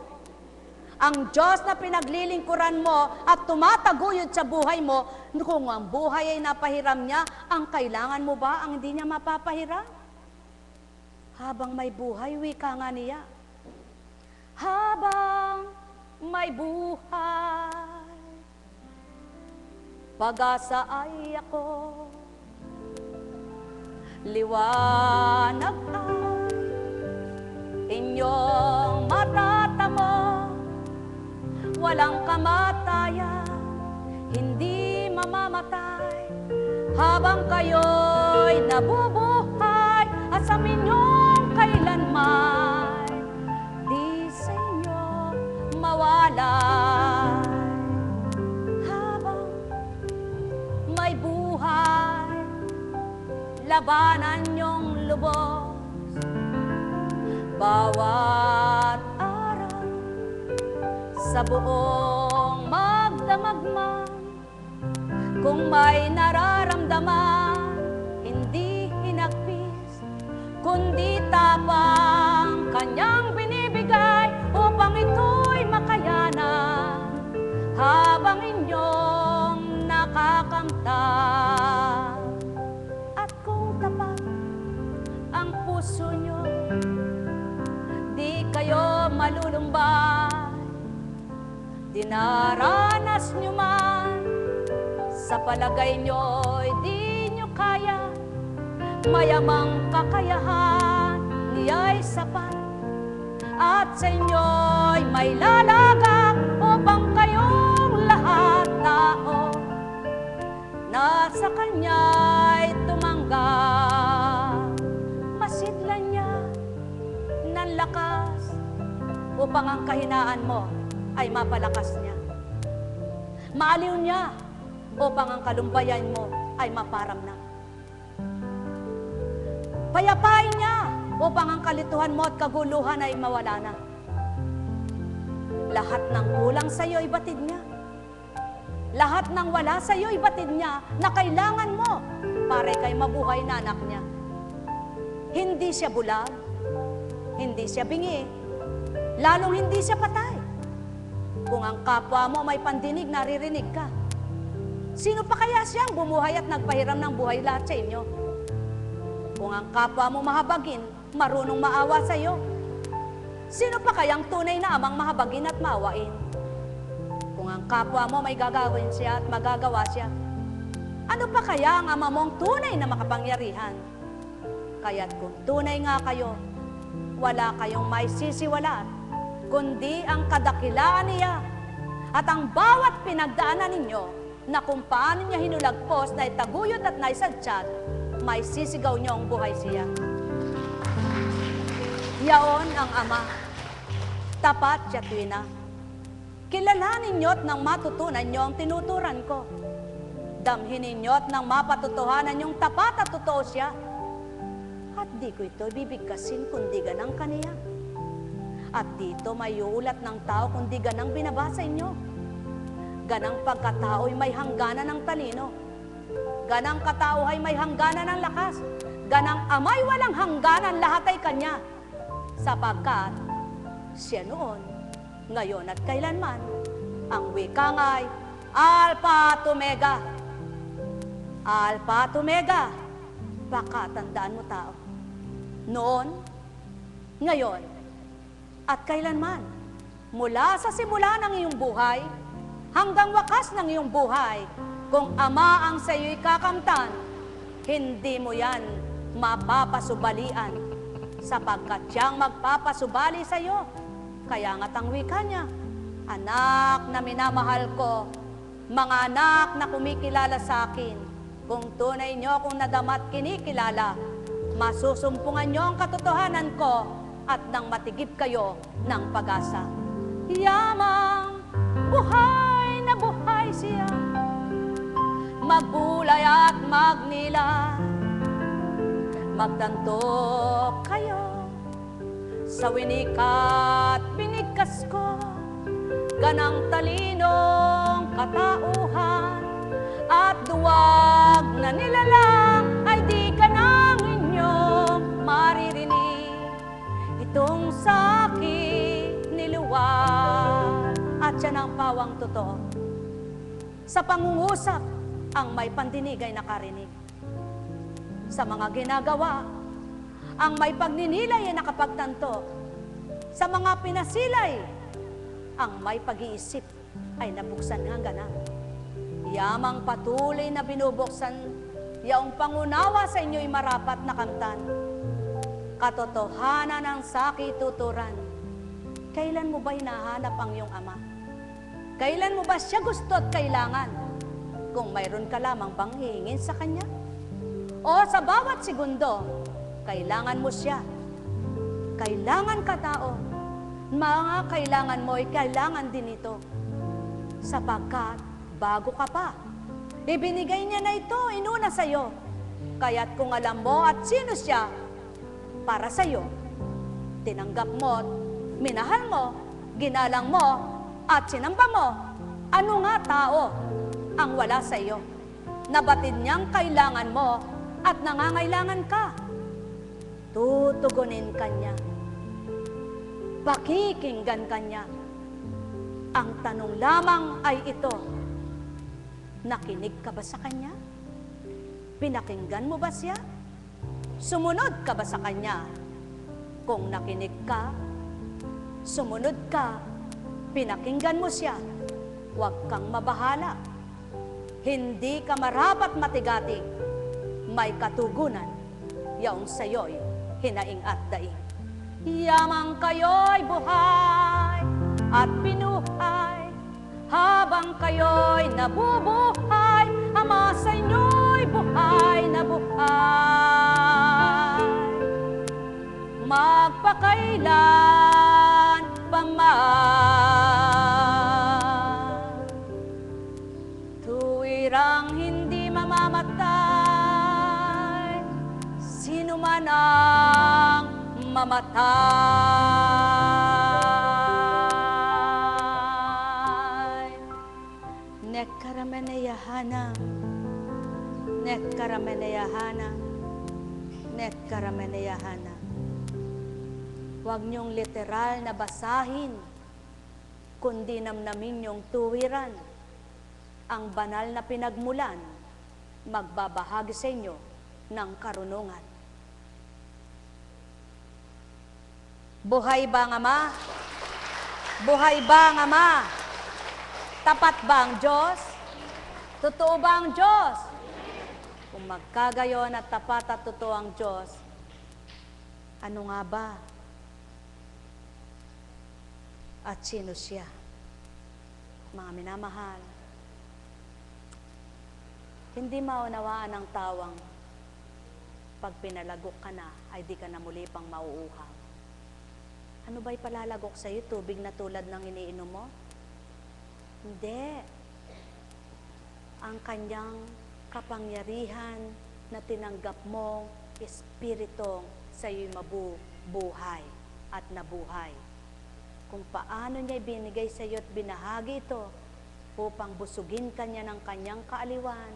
Ang Diyos na pinaglilingkuran mo at tumataguyod sa buhay mo, kung ang buhay ay napahiram niya, ang kailangan mo ba ang hindi niya mapapahiram? Habang may buhay, wika nga niya. Habang may buhay, pag-asa ay ako. Liwanag ay inyong matatamo. Walang kamatayan, hindi mamamatay. Habang kayo'y nabubuhay at sa minyong kailanman di sa inyo mawalay. Habang may buhay, labanan niyong lubos. Bawat araw sa buong magdamagmang, kung may nararamdaman, hindi hinagpis, kundi tapang kanyang binibigay upang ito'y makayanan habang inyong nakakamtan. At kung tapat ang puso nyo, di kayo malulumbay. Dinaranas nyo man, sa palagay nyo'y di nyo kaya, mayamang kakayahan niya'y sapat. At sa inyo'y may lalagak upang kayong lahat tao na sa kanya'y tumanggap. Masidlan niya ng lakas upang ang kahinaan mo ay mapalakas niya. Maaliw niya upang ang kalumbayan mo ay maparamnam. Payapain niya upang ang kalituhan mo at kaguluhan ay mawala na. Lahat ng kulang sa iyo ibatid niya. Lahat ng wala sa iyo ibatid niya na kailangan mo para kay mabuhay na anak niya. Hindi siya bulag, hindi siya bingi, lalong hindi siya patay. Kung ang kapwa mo may pandinig, naririnig ka. Sino pa kaya siyang bumuhay at nagpahiram ng buhay lahat sa inyo? Kung ang kapwa mo mahabagin, marunong maawa sa iyo, sino pa kayang tunay na amang mahabagin at maawain? Kung ang kapwa mo may gagawin siya at magagawa siya, ano pa kaya ang ama mong tunay na makapangyarihan? Kaya't kung tunay nga kayo, wala kayong may sisiwalat, kundi ang kadakilaan niya at ang bawat pinagdaanan ninyo na kung paano niya hinulagpos na itaguyod at naisadsyat, may sisigaw niyo ang buhay siya. Yaon ang Ama, tapat siya tuwina. Kilalanin niyo't nang matutunan niyo ang tinuturan ko. Damhin ninyo't nang mapatutuhanan niyong tapat at totoo siya. At di ko ito bibigkasin kundi ganang kaniya. At dito may uulat ng tao kundi ganang binabasa inyo. Ganang pagkatao'y may hangganan ng talino. Ganang katao ay may hangganan ng lakas. Ganang amay walang hangganan, lahat ay kanya. Sapagkat siya noon, ngayon at kailanman, ang wika nga'y Alpha at Omega. Alpha at Omega. Baka tandaan mo tao. Noon, ngayon, at kailanman, mula sa simula ng iyong buhay, hanggang wakas ng iyong buhay, kung Ama ang sa iyo'y kakamtan, hindi mo yan mapapasubalian, sapagkat siyang magpapasubali sa iyo. Kaya nga't ang wika niya, anak na minamahal ko, mga anak na kumikilala sa akin, kung tunay niyo akong nadama't kinikilala, masusumpungan niyo ang katotohanan ko, at nang matigip kayo ng pag-asa. Yamang buhay na buhay siya, magbulay at magnila, magtanto kayo sa winikat binigkas ko, ganang talinong katauhan at duwag na nilalang ay di ka nang inyong maririnig. Itong sa'kin niluwag at siya ng pawang totoo. Sa pangungusap, ang may pandinig ay nakarinig. Sa mga ginagawa, Ang may pagninilay ay nakapagtanto. Sa mga pinasilay, ang may pag-iisip ay nabuksan ng ganap. Yamang patuloy na binubuksan, yaong pangunawa sa inyo'y marapat na kamtan. Katotohanan ng sakit tuturan. Kailan mo ba hinahanap ang iyong ama? Kailan mo ba siya gusto at kailangan? Kung mayroon ka lamang bang hihingin sa kanya? O sa bawat segundo, kailangan mo siya. Kailangan ka tao. Mga kailangan mo ay kailangan din ito. Sapagkat bago ka pa, ibinigay niya na ito inuna sa iyo. Kaya't kung alam mo at sino siya para sa iyo, tinanggap mo, minahal mo, ginalang mo, at sinamba mo, ano nga tao ang wala sa iyo? Nabatid niyang kailangan mo at nangangailangan ka. Tutugunin ka niya. Pakikinggan ka niya. Ang tanong lamang ay ito, nakinig ka ba sa kanya? Pinakinggan mo ba siya? Sumunod ka ba sa kanya? Kung nakinig ka, sumunod ka, pinakinggan mo siya, huwag kang mabahala. Hindi ka marapat matigating, may katugunan, yaong sayo'y hinaing at daing. Yamang kayo'y buhay at binuhay, habang kayo'y nabubuhay, Ama sa inyo'y buhay na buhay. Magpakailan pa man, tuwirang hindi mamamatay, sino man ang mamatay. Nekkarameneyahana, nekkarameneyahana, nekkarameneyahana. Huwag niyong literal na basahin, kundi namnamin niyong tuwiran. Ang banal na pinagmulan, magbabahagi sa inyo ng karunungan. Buhay ba ang Ama? Buhay ba ang Ama? Tapat ba ang Diyos? Totoo ba ang Diyos? Kung magkagayon at tapat at totoo ang Diyos, ano nga ba? At sino siya? Mga minamahal, hindi maunawaan ng tawang pag pinalagok ka na, ay di ka na muli pang mauuhaw. Ano ba'y palalagok sa'yo? Tubig na tulad ng iniinom mo? Hindi. Ang kanyang kapangyarihan na tinanggap mong Espiritu sa'yo'y mabubuhay at nabuhay. Kung paano niya ibinigay sa iyo at binahagi ito upang busugin ka niya ng kanyang kaaliwan,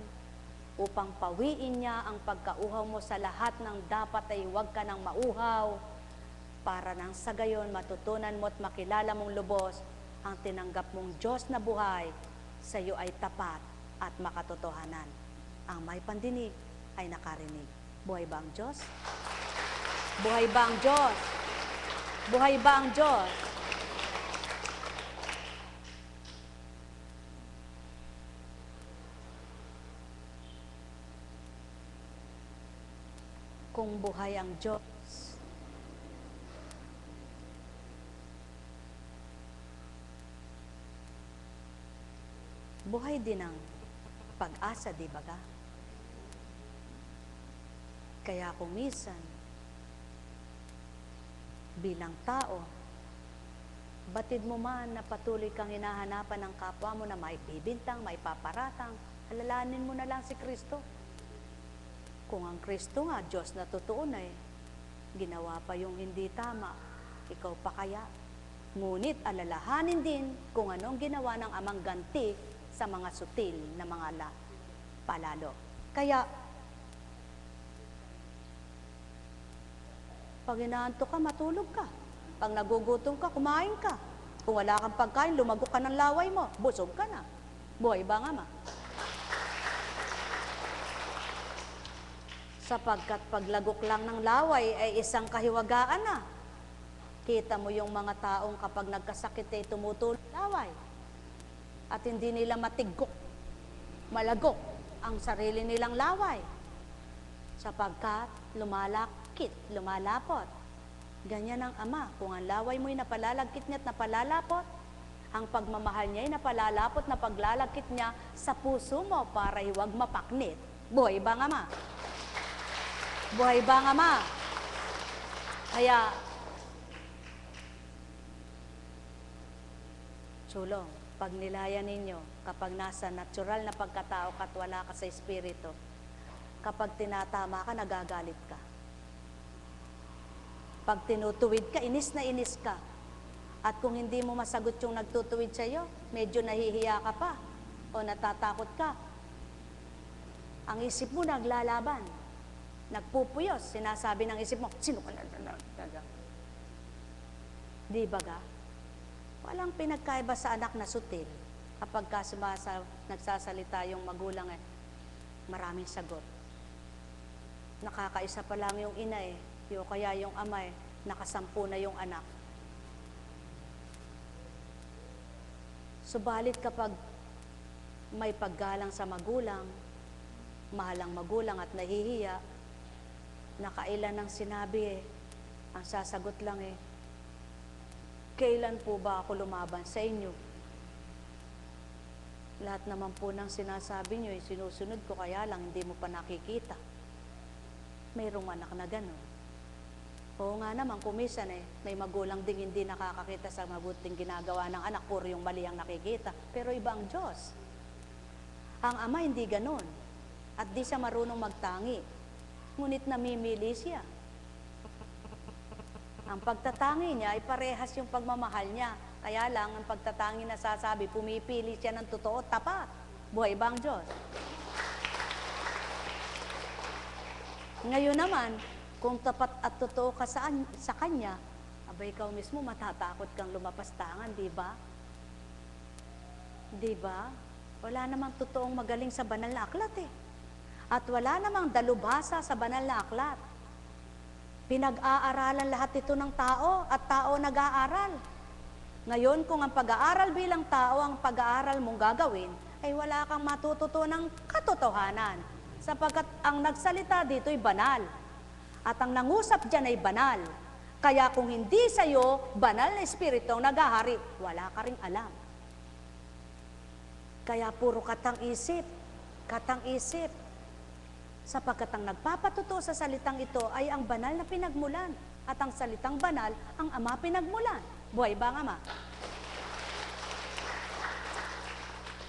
upang pawiin niya ang pagkauhaw mo sa lahat ng dapat ay huwag ka nang mauhaw, para nang sa gayon matutunan mo at makilala mong lubos ang tinanggap mong Diyos na buhay sa iyo ay tapat at makatotohanan. Ang may pandinig ay nakarinig. Buhay ba ang Diyos? Buhay ba ang Diyos? Buhay ba ang Diyos? Kung buhay ang Diyos, buhay din ang pag-asa, di ba ka? Kaya kung minsan, bilang tao, batid mo man na patuloy kang hinahanapan ng kapwa mo na may bibintang, may paparatang, alalahanin mo na lang si Kristo. Kung ang Kristo nga, Diyos na totoo na ginawa pa yung hindi tama, ikaw pa kaya? Ngunit alalahanin din kung anong ginawa ng amang ganti sa mga sutil na mga palalo. Kaya, pag inaantok ka, matulog ka. Pag nagugutom ka, kumain ka. Kung wala kang pagkain, lumago ka ng laway mo, busog ka na. Buhay ba nga ma? Sapagkat paglagok lang ng laway ay isang kahiwagaan na. Kita mo yung mga taong kapag nagkasakit ay tumutulong laway. At hindi nila matigok, malagok ang sarili nilang laway. Sapagkat lumalakit, lumalapot. Ganyan ang Ama. Kung ang laway mo'y napalalagkit niya at napalalapot, ang pagmamahal niya ay napalalapot na paglalagkit niya sa puso mo para huwag mapaknit. Buhay ba ang Ama? Buhay ba ang Ama? Kaya, sulong, pag nilaya ninyo, kapag nasa natural na pagkatao ka at wala ka sa espiritu, kapag tinatama ka, nagagalit ka. Pag tinutuwid ka, inis na inis ka. At kung hindi mo masagot yung nagtutuwid sa iyo, medyo nahihiya ka pa o natatakot ka. Ang isip mo naglalaban. Nagpupuyos, sinasabi ng isip mo, sino ka na? Di ba ga? Walang pinagkaiba sa anak na sutil. Kapag nagsasalita yung magulang maraming sagot. Nakakaisa pa lang yung ina o kaya yung ama nakasampu na yung anak. Subalit kapag may paggalang sa magulang, mahalang magulang at nahihiya, nakailan ng sinabi ang sasagot lang kailan po ba ako lumaban sa inyo? Lahat naman po ng sinasabi nyo sinusunod ko, kaya lang hindi mo pa nakikita. Mayroong anak na gano'n. Oo nga naman, kumisan may magulang ding hindi nakakakita sa mabuting ginagawa ng anak, puro yung mali ang nakikita. Pero iba ang Diyos. Ang Ama hindi gano'n. At di siya marunong magtangi. Ngunit namimili siya. Ang pagtatangi niya ay parehas yung pagmamahal niya. Kaya lang, ang pagtatangi na sasabi, pumipili siya ng totoo, tapat. Buhay ba ang Diyos? Ngayon naman, kung tapat at totoo ka sa Kanya, abay ikaw mismo matatakot kang lumapastangan, di ba? Di ba? Wala namang totoong magaling sa banal na aklat At wala namang dalubhasa sa banal na aklat. Pinag-aaralan lahat ito ng tao at tao nag-aaral. Ngayon, kung ang pag-aaral bilang tao ang pag-aaral mong gagawin, ay wala kang matututunang katotohanan. Sapagkat ang nagsalita dito ay banal. At ang nangusap dyan ay banal. Kaya kung hindi sa'yo, banal na espiritu ang naghahari, wala ka ring alam. Kaya puro katang isip. Sapagkat ang nagpapatuto sa salitang ito ay ang banal na pinagmulan. At ang salitang banal, ang Ama pinagmulan. Buhay ba ang Ama?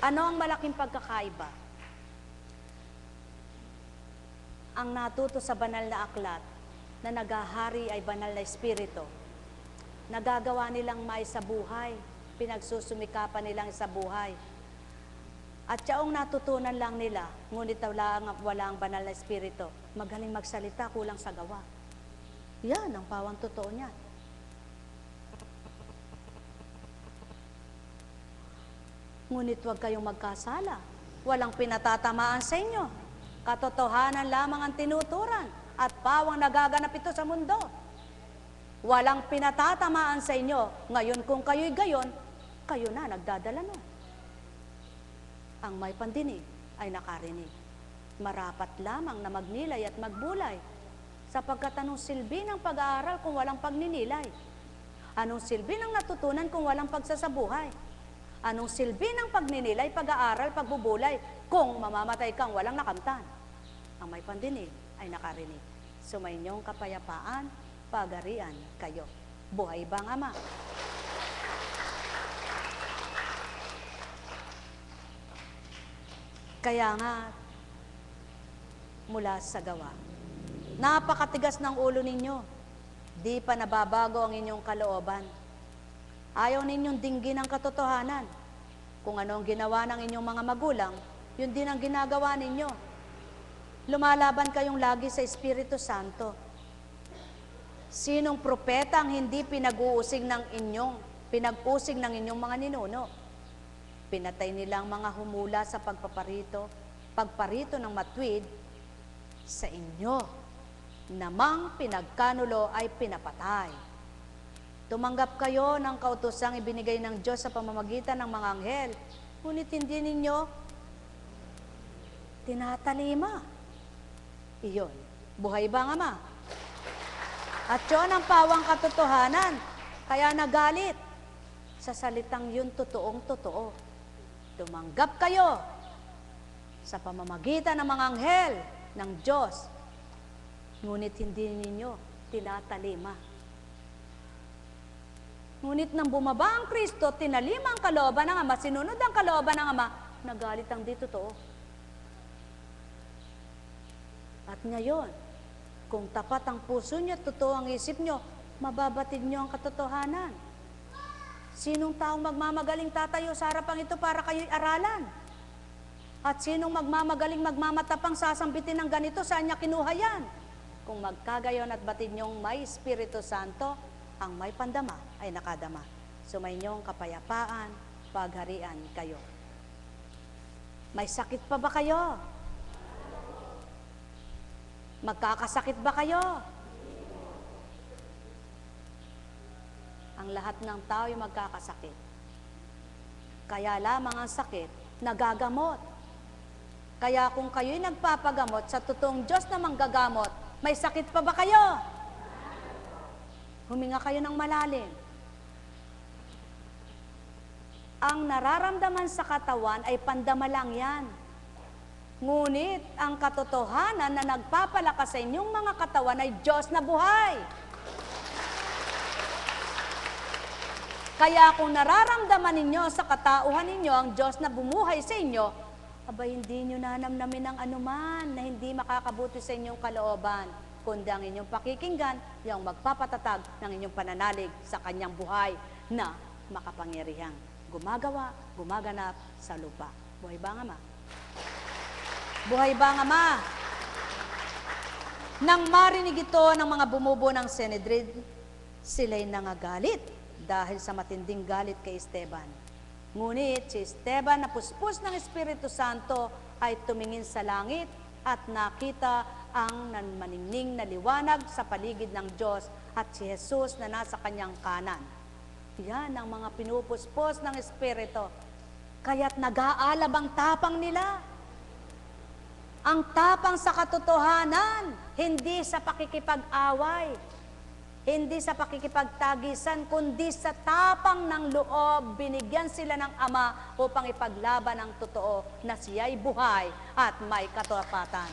Ano ang malaking pagkakaiba? Ang natuto sa banal na aklat na naghahari ay banal na espiritu. Nagagawa nilang may sa buhay, pinagsusumikapan nilang sa buhay. At yaong natutunan lang nila, ngunit wala ang banal na espiritu, magaling magsalita, kulang sa gawa. Yan ang pawang totoo niya. Ngunit huwag kayong magkasala. Walang pinatatamaan sa inyo. Katotohanan lamang ang tinuturan at pawang nagaganap ito sa mundo. Walang pinatatamaan sa inyo. Ngayon kung kayo'y gayon, kayo na nagdadala nun. Ang may pandinig ay nakarinig. Marapat lamang na magnilay at magbulay, sapagkat anong silbi ng pag-aaral kung walang pagninilay? Anong silbi ng natutunan kung walang pagsasabuhay? Anong silbi ng pagninilay, pag-aaral, pagbubulay kung mamamatay kang walang nakamtan? Ang may pandinig ay nakarinig. Sumainyong kapayapaan, pagarian kayo. Buhay bang Ama? Kaya nga, mula sa gawa, napakatigas ng ulo ninyo. Di pa nababago ang inyong kalooban. Ayaw ninyong dinggin ang katotohanan. Kung ano ang ginawa ng inyong mga magulang, yun din ang ginagawa ninyo. Lumalaban kayong lagi sa Espiritu Santo. Sinong propeta ang hindi pinag-uusig ng inyong mga ninuno? Pinatay nila ang mga humula sa pagparito ng matwid sa inyo namang pinagkanulo ay pinapatay. Tumanggap kayo ng kautosang ibinigay ng Diyos sa pamamagitan ng mga anghel, ngunit hindi ninyo tinatalima. Iyon, buhay ba nga ma? At yun ang pawang katotohanan, kaya nagalit. Sa salitang yun, totoong totoo. Tumanggap kayo sa pamamagitan ng mga anghel ng Diyos, ngunit hindi ninyo tinatalima. Ngunit nang bumaba ang Kristo, tinalima ang kalooban ng Ama, sinunod ang kalooban ng Ama, nagalit ang di totoo. At ngayon, kung tapat ang puso niyo, totoo ang isip niyo, mababatid niyo ang katotohanan. Sinong taong magmamagaling tatayo sa harapang ito para kayo'y aralan? At sinong magmamagaling magmamatapang sasambitin ng ganito, saan niya kinuha yan? Kung magkagayon at batid niyong may Espiritu Santo, ang may pandama ay nakadama. Sumayinyong kapayapaan, pagharian kayo. May sakit pa ba kayo? Magkakasakit ba kayo? Ang lahat ng tao ay magkakasakit. Kaya lamang ang sakit, nagagamot. Kaya kung kayo'y nagpapagamot sa totoong Diyos na manggagamot, may sakit pa ba kayo? Huminga kayo ng malalim. Ang nararamdaman sa katawan ay pandama lang yan. Ngunit ang katotohanan na nagpapalakas sa inyong mga katawan ay Diyos na buhay. Kaya kung nararamdaman ninyo sa katauhan ninyo ang Diyos na bumuhay sa inyo, abay hindi nyo nanamnamin ang anuman na hindi makakabuti sa inyong kalooban, kundi ang inyong pakikinggan, yung magpapatatag ng inyong pananalig sa kanyang buhay na makapangyarihang gumagawa, gumaganap sa lupa. Buhay ba nga, Ma? Buhay ba nga, Ma? Nang marinig ito ng mga bumubuo ng Sanhedrin, sila'y nangagalit dahil sa matinding galit kay Esteban. Ngunit si Esteban na puspos ng Espiritu Santo ay tumingin sa langit at nakita ang maningning na liwanag sa paligid ng Diyos at si Jesus na nasa kanyang kanan. Yan ang mga pinupuspos ng Espiritu. Kaya't nag-aalab ang tapang nila. Ang tapang sa katotohanan, hindi sa pakikipag-away, hindi sa pakikipagtagisan, kundi sa tapang ng loob, binigyan sila ng Ama upang ipaglaban ang totoo na siya'y buhay at may katapatan.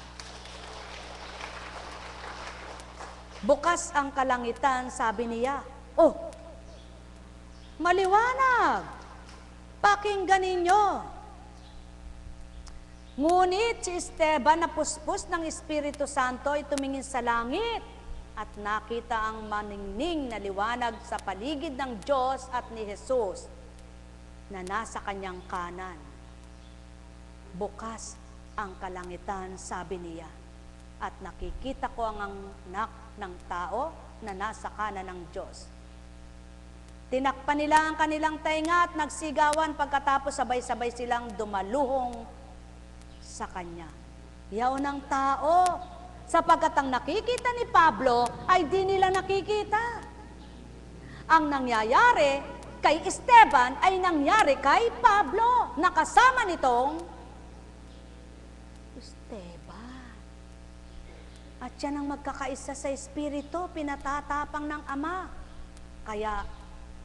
Bukas ang kalangitan, sabi niya, "Oh, maliwanag, pakinggan ninyo." Ngunit si Esteban na puspos ng Espiritu Santo ay tumingin sa langit at nakita ang maningning na liwanag sa paligid ng Diyos at ni Jesus na nasa kanyang kanan. Bukas ang kalangitan, sabi niya, at nakikita ko ang anak ng tao na nasa kanan ng Diyos. Tinakpan nila ang kanilang tainga at nagsigawan, pagkatapos sabay-sabay silang dumaluhong sa kanya. Yaon ng tao, sapagkat ang nakikita ni Pablo ay di nila nakikita. Ang nangyayari kay Esteban ay nangyari kay Pablo, nakasama nitong Esteban. At yan ang magkakaisa sa Espiritu, pinatatapang ng Ama. Kaya,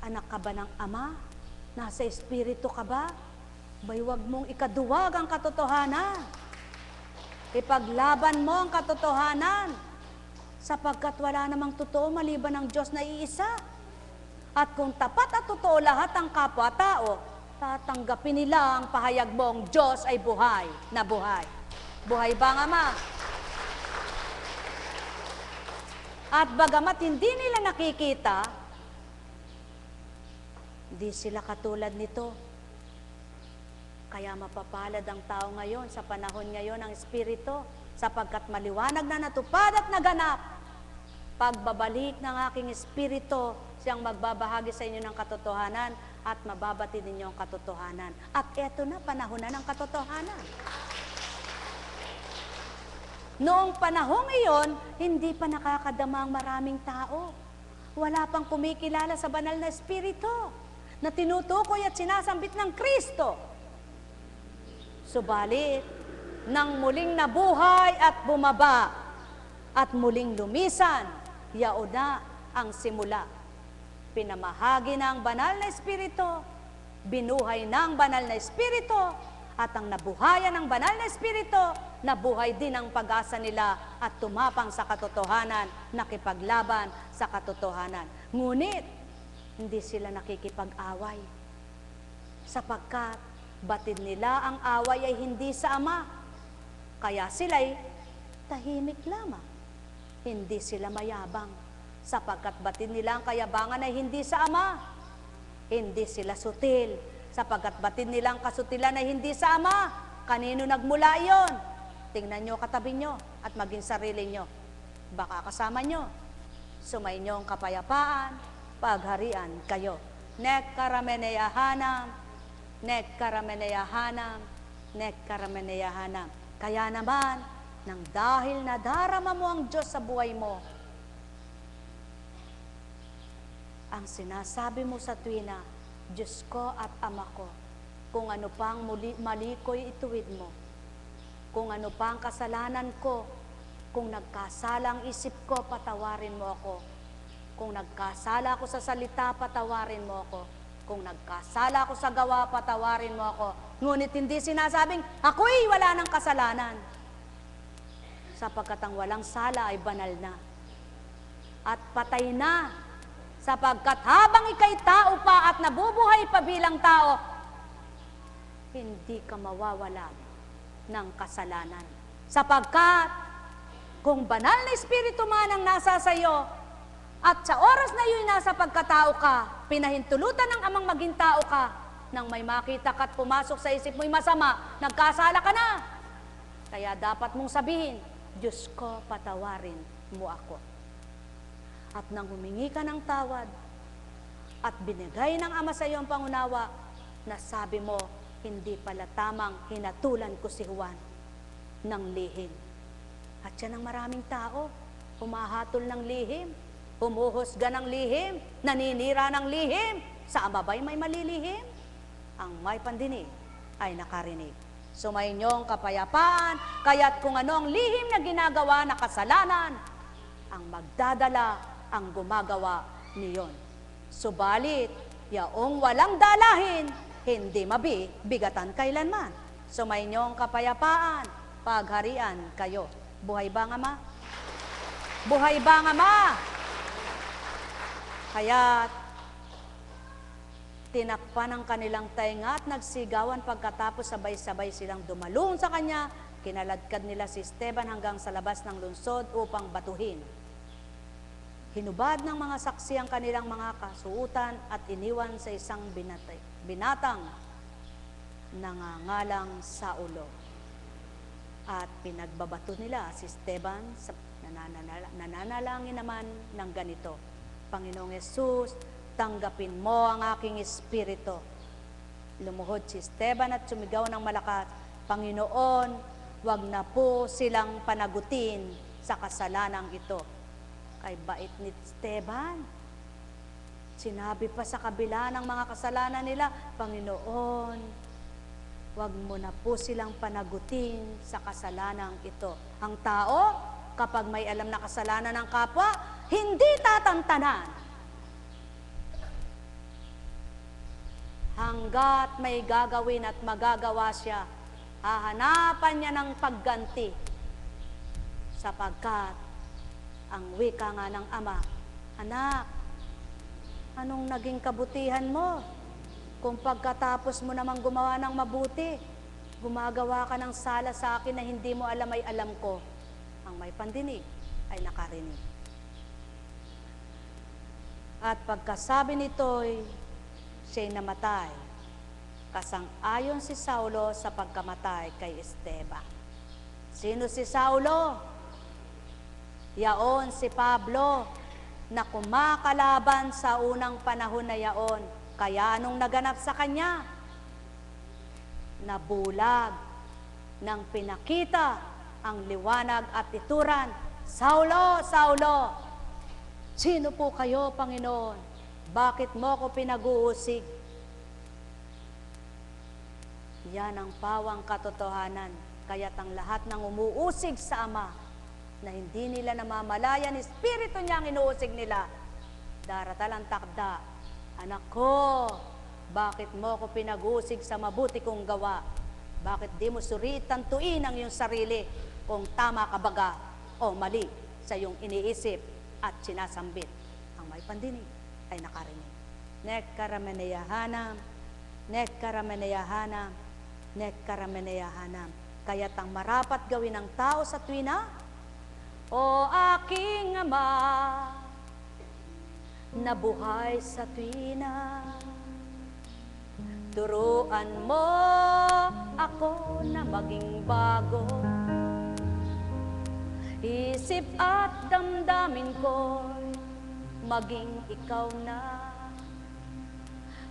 anak ka ba ng Ama? Nasa Espiritu ka ba? Bay, wag mong ikaduwag ang katotohanan. Ipaglaban mo ang katotohanan, sapagkat wala namang totoo maliban ang Diyos na iisa. At kung tapat at totoo lahat ang kapwa-tao, tatanggapin nila ang pahayag mong Diyos ay buhay na buhay. Buhay ba nga, Ma? At bagamat hindi nila nakikita, hindi sila katulad nito. Kaya mapapalad ang tao ngayon sa panahon ngayon ng Espiritu, sapagkat maliwanag na natupad at naganap. Pagbabalik ng aking Espiritu, siyang magbabahagi sa inyo ng katotohanan at mababatid ninyo ang katotohanan. At eto na, panahon na ng katotohanan. Noong panahong iyon, hindi pa nakakadama ang maraming tao. Wala pang kumikilala sa banal na espiritu na tinutukoy at sinasambit ng Kristo. Subalit, nang muling nabuhay at bumaba at muling lumisan, yaon na ang simula. Pinamahagi ng banal na espiritu, binuhay ng banal na espiritu, at ang nabuhayan ng banal na espiritu, nabuhay din ang pag-asa nila at tumapang sa katotohanan, nakipaglaban sa katotohanan. Ngunit, hindi sila nakikipag-away. Sapagkat, batid nila ang away ay hindi sa Ama. Kaya sila'y tahimik lamang. Hindi sila mayabang. Sapagkat batid nila ang kayabangan ay hindi sa Ama. Hindi sila sutil. Sapagkat batid nila ang kasutilan ay hindi sa Ama. Kanino nagmula iyon? Tingnan nyo katabi nyo at maging sarili nyo. Baka kasama nyo. Sumainyo ang kapayapaan, pagharian kayo. Nek karameneyahanam, nek karameneyahanam, nek karameneyahanam. Kaya naman, nang dahil nadarama mo ang Diyos sa buhay mo, ang sinasabi mo sa tuwina, Diyos ko at Ama ko, kung ano pang mali ko'y ituwid mo, kung ano pang kasalanan ko, kung nagkasala ang isip ko, patawarin mo ako. Kung nagkasala ako sa salita, patawarin mo ako. Kung nagkasala ako sa gawa, patawarin mo ako. Ngunit hindi sinasabing, ako'y wala ng kasalanan. Sapagkat ang walang sala ay banal na. At patay na. Sapagkat habang ika'y tao pa at nabubuhay pa bilang tao, hindi ka mawawala ng kasalanan. Sapagkat kung banal na espiritu man ang nasa sayo, at sa oras na yun nasa pagkatao ka, pinahintulutan ng Amang maging tao ka, nang may makita ka at pumasok sa isip mo'y masama, nagkasala ka na. Kaya dapat mong sabihin, Diyos ko, patawarin mo ako. At nang humingi ka ng tawad, at binigay ng Ama sa iyo ang pangunawa, na sabi mo, hindi pala tamang hinatulan ko si Juan ng lihim. At yan ang maraming tao, humahatol ng lihim, humuhusga ng lihim, naninira ng lihim. Sa Ama ba'y may malilihim? Ang may pandinig ay nakarinig. Sumainyo ang kapayapaan, kaya't kung ano ang lihim na ginagawa na kasalanan, ang magdadala ang gumagawa niyon. Subalit, yaong walang dalahin, hindi mabigatan kailanman. Sumainyo ang kapayapaan, pagharian kayo. Buhay ba ang Ama? Buhay ba ang Ama? Kaya't tinakpan ang kanilang tainga at nagsigawan pagkatapos sabay-sabay silang dumalun sa kanya. Kinaladkad nila si Esteban hanggang sa labas ng lungsod upang batuhin. Hinubad ng mga saksi ang kanilang mga kasuutan at iniwan sa isang binatang nangangalang Saulo. At pinagbabato nila si Esteban, nananalangin naman ng ganito, Panginoong Yesus, tanggapin mo ang aking espiritu. Lumuhod si Esteban at sumigaw ng malakas, Panginoon, wag na po silang panagutin sa kasalanang ito. Kay bait ni Esteban. Sinabi pa sa kabila ng mga kasalanan nila, Panginoon, wag mo na po silang panagutin sa kasalanang ito. Ang tao, kapag may alam na kasalanan ng kapwa, hindi tatantanan. Hanggat may gagawin at magagawa siya, hahanapan niya ng pagganti. Sapagkat ang wika nga ng Ama, anak, anong naging kabutihan mo? Kung pagkatapos mo namang gumawa ng mabuti, gumagawa ka ng sala sa akin na hindi mo alam ay alam ko. Ang may pandinig ay nakarinig. At pagkasabi nito'y siya'y namatay. Kasang-ayon si Saulo sa pagkamatay kay Esteban. Sino si Saulo? Yaon si Pablo na kumakalaban sa unang panahon na yaon. Kaya anong naganap sa kanya? Nabulag ng pinakita ang liwanag at ituran, Saulo, Saulo, sino po kayo, Panginoon? Bakit mo ko pinag-uusig? Yan ang pawang katotohanan. Kaya't ang lahat ng umuusig sa Ama na hindi nila namamalayan, Espiritu niya ang inuusig nila. Daratalang takda, anak ko, bakit mo ko pinag-usig sa mabuti kong gawa? Bakit di mo suritan tuin ang iyong sarili kung tama ka baga o mali sa iyong iniisip at sinasambit? Ang may pandinig ay nakarinig. Nekkarameneyahanam, nekkarameneyahanam, nekkarameneyahanam. Kaya't ang marapat gawin ng tao sa tuwina, o aking Ama, na buhay sa tuwina, turuan mo ako na maging bago. Isip at damdamin ko'y maging ikaw na.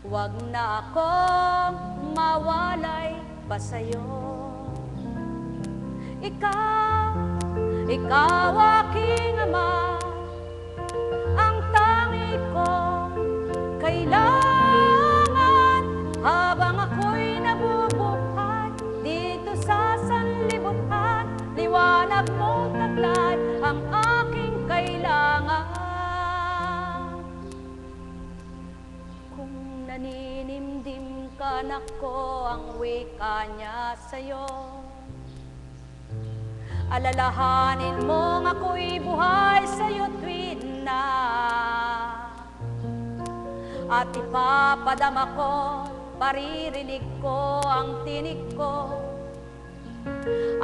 Huwag na akong mawalay pa sa'yo. Ikaw aking Ama, ang tangi kong kailangan habang ako'y nabubuhay dito sa sanlibutan. Liwanag mong taglay ang aking kailangan. Kung naninimdim ka, anak ko, ang wika niya sa'yo, alalahanin mong ako'y buhay sa'yo tuwin na, at ipapadama ko, paririnig ko ang tinig ko,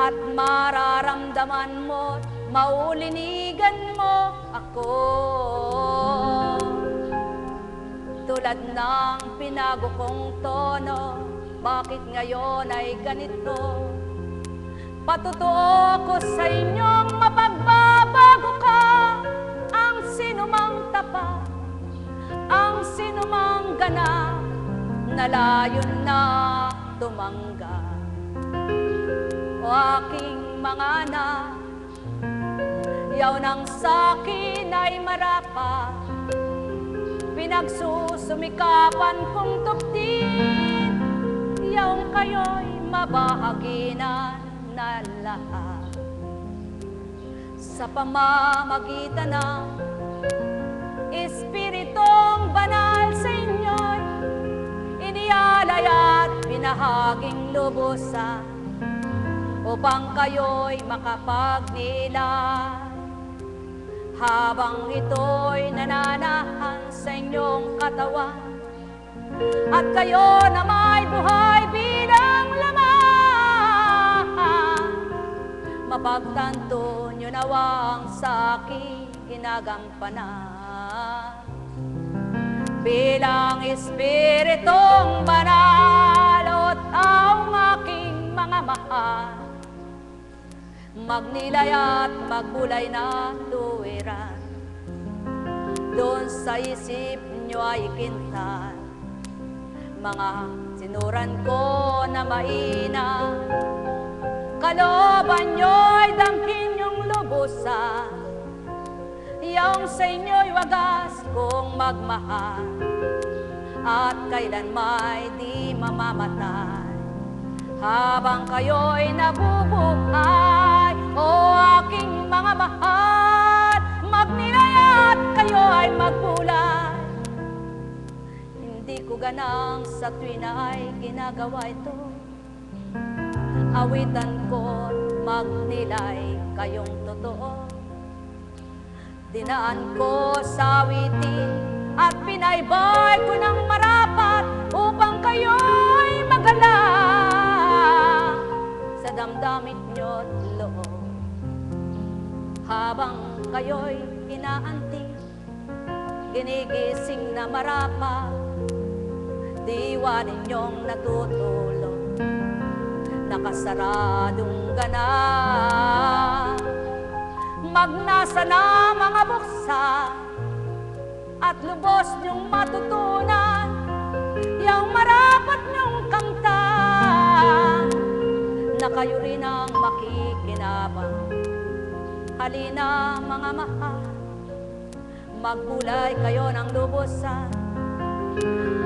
at mararamdaman mo, maulinigan mo ako. Tulad ng pinago kong tono, bakit ngayon ay ganito? Patotoo ko sa inyong mapagbabago ka, ang sinumang tapat, ang sinumang ganap, na layon na tumangga. O aking mga anak, yaw ng sakin ay marapat, pinagsusumikapan kong tuptin, yaw kayo'y mabahaginan na lahat. Sa pamamagitan ng Espiritong banal sa inyo'y inialay at pinahaging lubusan upang kayo'y makapagnilay habang ito'y nananahan sa inyong katawan, at kayo na may buhay bilang laman. Mapagtanto nyo nawang sa aking ginagampanan bilang Espiritong banal o taong aking mga mahal, magnilay at magbulay na tuwiran. Doon sa isip nyo ay kintan mga sinuran ko na mainam, kalooban nyo'y dangkin yung lubusan, yung sa inyo'y wagas kong magmahal, at kailan may di mamamatay, habang kayo'y nabubuhay. O aking mga mahal, magnilay at kayo ay magbulay. Hindi ko ganang sa tuwina ay ginagawa ito, awitan ko magnilay kayong totoo. Dinaan ko sa awitin at pinaybay ko ng marapat upang kayo'y magalang sa damdamin nyo't loob. Habang kayo'y inaantig, ginigising na marapat, diwa ninyong natutulog, nakasaradong ganan. Magnasa na mga buksan at lubos niyong matutunan yung marapat niyong kamtan na kayo rin ang makikinabang. Halina mga mahal, magbulay kayo ng lubusan.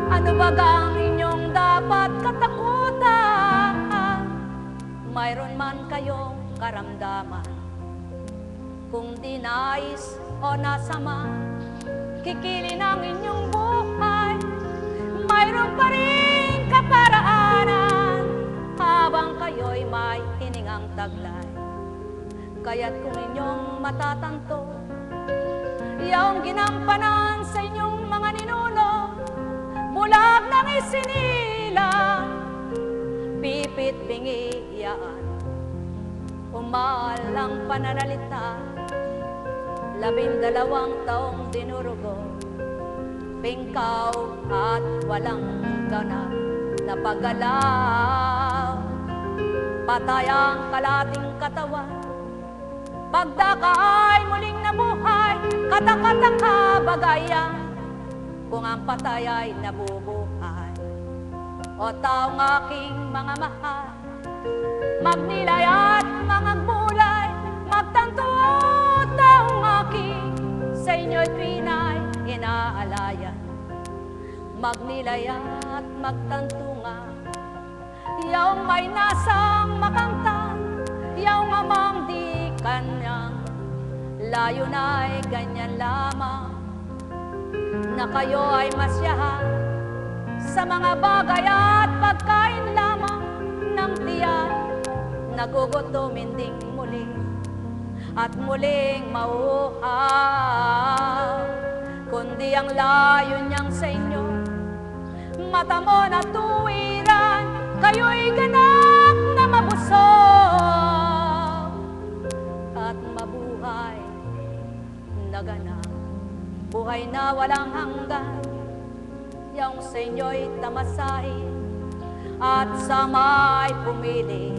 Ano ba ang inyong dapat katakutan? Mayroon man kayong karamdaman. Kung di nais o nasama, kikilin ang inyong buhay. Mayroon pa rin kaparaanan habang kayo'y may hiningang taglay. Kaya't kung inyong matatanto, iyong ginampanan sa inyong mga ninuno, bulag ng isinila, pipit bingi iyaan, umalang pananalita, 12 taong dinurugo, pingkaw at walang ganap na paggalaw. Patay ang kalating katawan, pagdaka ay muling nabuhay, katakataka bagayan, kung ang patay ay nabubuhay. O taong aking mga mahal, magnilay at magmulay, magtanto taong aking sa inyo'y pinay inaalayan. Magnilay at magtanto nga, yaong may nasang makangtan, yaong amang di kanyang layo na'y ganyan lamang, na kayo ay masyahan sa mga bagay at pagkain lamang ng tiyan, nagugutumin ding muli at muling mauhaw. Kundi ang layo niyang sa inyo, mata mo na tuwiran, kayo'y ganap na mabusog at mabuhay na ganap, buhay na walang hanggan. Yang sa inyo'y tamasahin at sa may pumili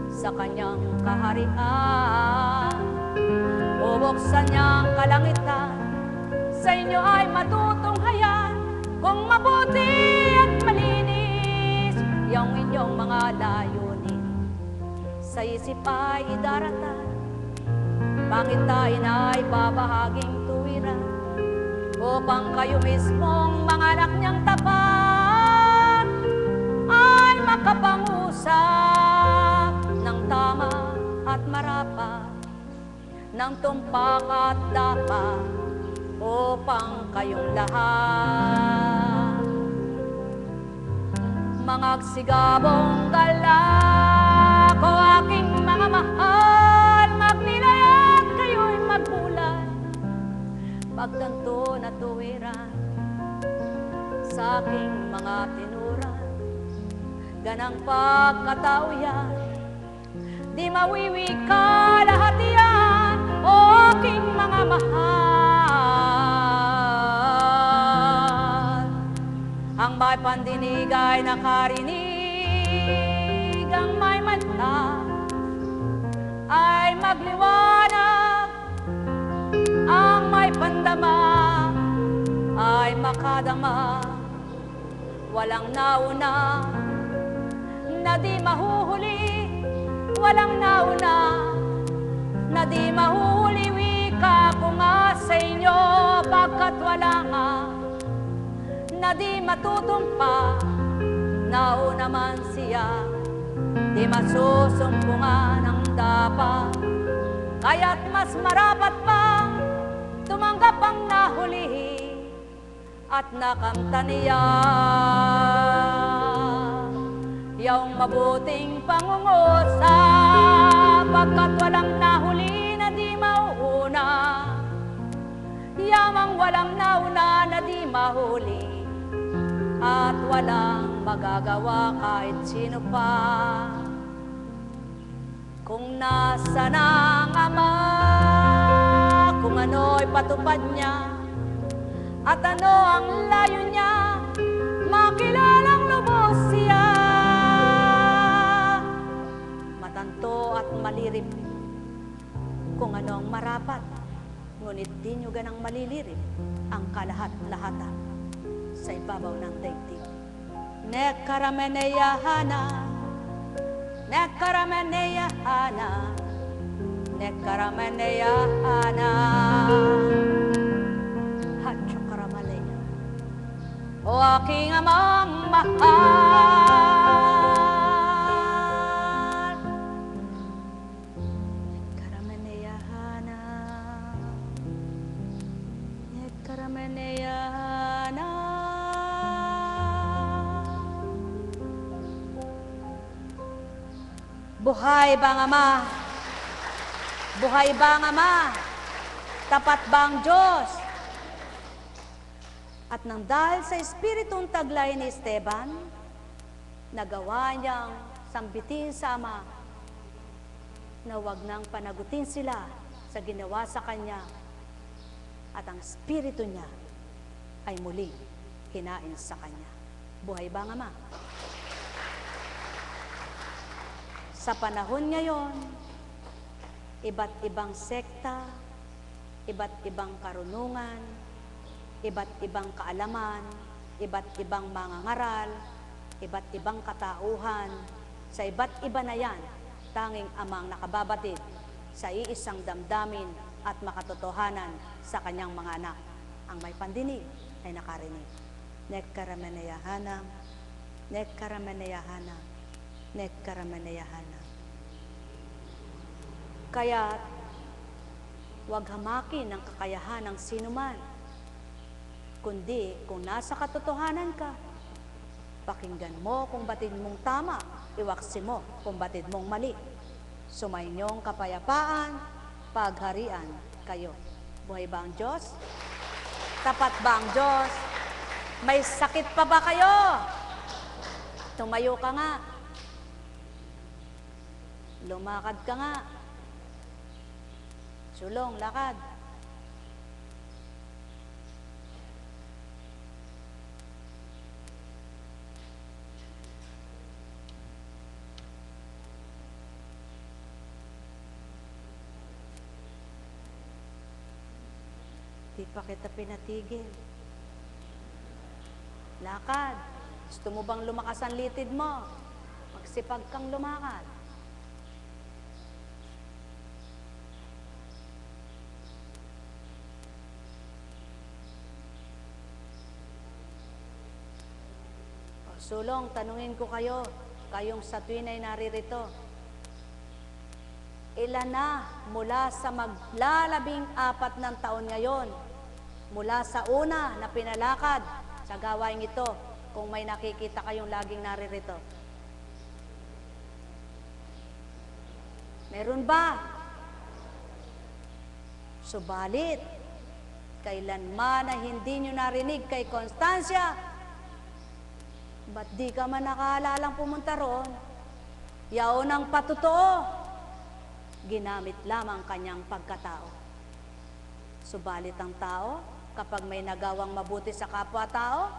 sa kanyang kaharian. Bubuksan niyang kalangitan, sa inyo ay matutunghayan kung mabuti at malinis yung inyong mga layunin. Sa isip ay idaratan, pangitain ay babahaging tuwiran, upang kayo mismong mga anak niyang tapat ay makapangusap ng tama at marapat, ng tumpak at dapat, upang kayong lahat mangagsigabong galak. O aking mga mahal, magnilay at kayo'y magbulay, pagtanto na tuwiran sa aking mga tinuran, ganang pagkatao yan, di mawiwi ka lahat yan. O aking mga mahal, ang may pandinig ay nakarinig, ang may mata ay magliwanag, ang may pandama ay makadama. Walang nauna na di mahuhuli, walang nauna na di mahuhuli. Wika ko nga sa inyo, pagkat wala nga na di matutumpa, nauna man siya, di masusumpungan ang dapat. Kaya't mas marapat pa tumanggap ang nahuli at nakamta niya yung mabuting pangungusap, pagkat walang nahuli na di mauuna, yamang walang nauna na di mahuli, at walang magagawa kahit sino pa. Kung nasa ng Ama, kung ano'y patupad niya, at ano ang layo niya, makilalang lubos siya. Matanto at malirip kung ano ang marapat, ngunit di nyo ganang malilirip ang kalahat-lahatan sa ibabaw ng daigdig. Nekarameneyahana, Nekarameneyahana, Nekarameneyahana, Hatsukaramaleya. O aking amang mahal, Nekarameneyahana, Nekarameneyahana. Buhay bang Ama? Buhay bang Ama? Tapat bang Diyos? At nang dahil sa Espiritong taglay ni Esteban, nagawa niyang sambitin sa Ama na wag nang panagutin sila sa ginawa sa Kanya at ang Espiritu niya ay muli hinain sa Kanya. Buhay bang Ama? Sa panahon ngayon, iba't ibang sekta, iba't ibang karunungan, iba't ibang kaalaman, iba't ibang mga ngaral, iba't ibang katauhan, sa iba't iba na yan, tanging Amang nakababatid sa iisang damdamin at makatotohanan sa kanyang mga anak. Ang may pandinig ay nakarinig. Nekarameneyahana, Nekarameneyahana, Nekarameneyahana. Kaya, huwag hamakin ang kakayahan ng sinuman, kundi kung nasa katotohanan ka, pakinggan mo kung batid mong tama, iwaksi mo kung batid mong mali. Sumainyong kapayapaan, pagharian kayo. Buhay ba ang Diyos? Tapat ba ang Diyos? May sakit pa ba kayo? Tumayo ka nga. Lumakad ka nga. Sulong, lakad. Di pa kita pinatigil. Lakad. Gusto mo bang lumakas ang litid mo? Magsipag kang lumakad. Sulong, tanungin ko kayo, kayong sa tuwin ay naririto. Ilan na mula sa maglalabing-4 ng taon ngayon, mula sa una na pinalakad sa gawain ito, kung may nakikita kayong laging naririto? Meron ba? Subalit, kailanman na hindi nyo narinig kay Constancia, ba't di ka man nakaalalang pumunta roon? Yaon ang patotoo. Ginamit lamang kanyang pagkatao. Subalit ang tao, kapag may nagawang mabuti sa kapwa-tao,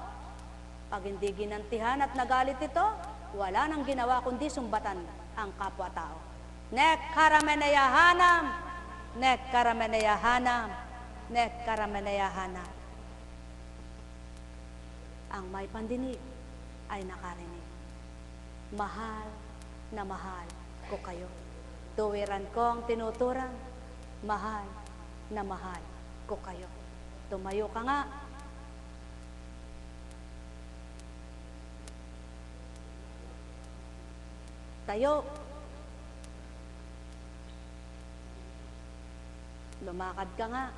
pag hindi ginantihan at nagalit ito, wala nang ginawa kundi sumbatan ang kapwa-tao. Nekarameneyahanam, Nekarameneyahanam, Nekarameneyahanam. Ang may pandinig ay nakarinig. Mahal na mahal ko kayo. Tuwiran ko ang tinuturan. Mahal na mahal ko kayo. Tumayo ka nga. Tayo. Lumakad ka nga.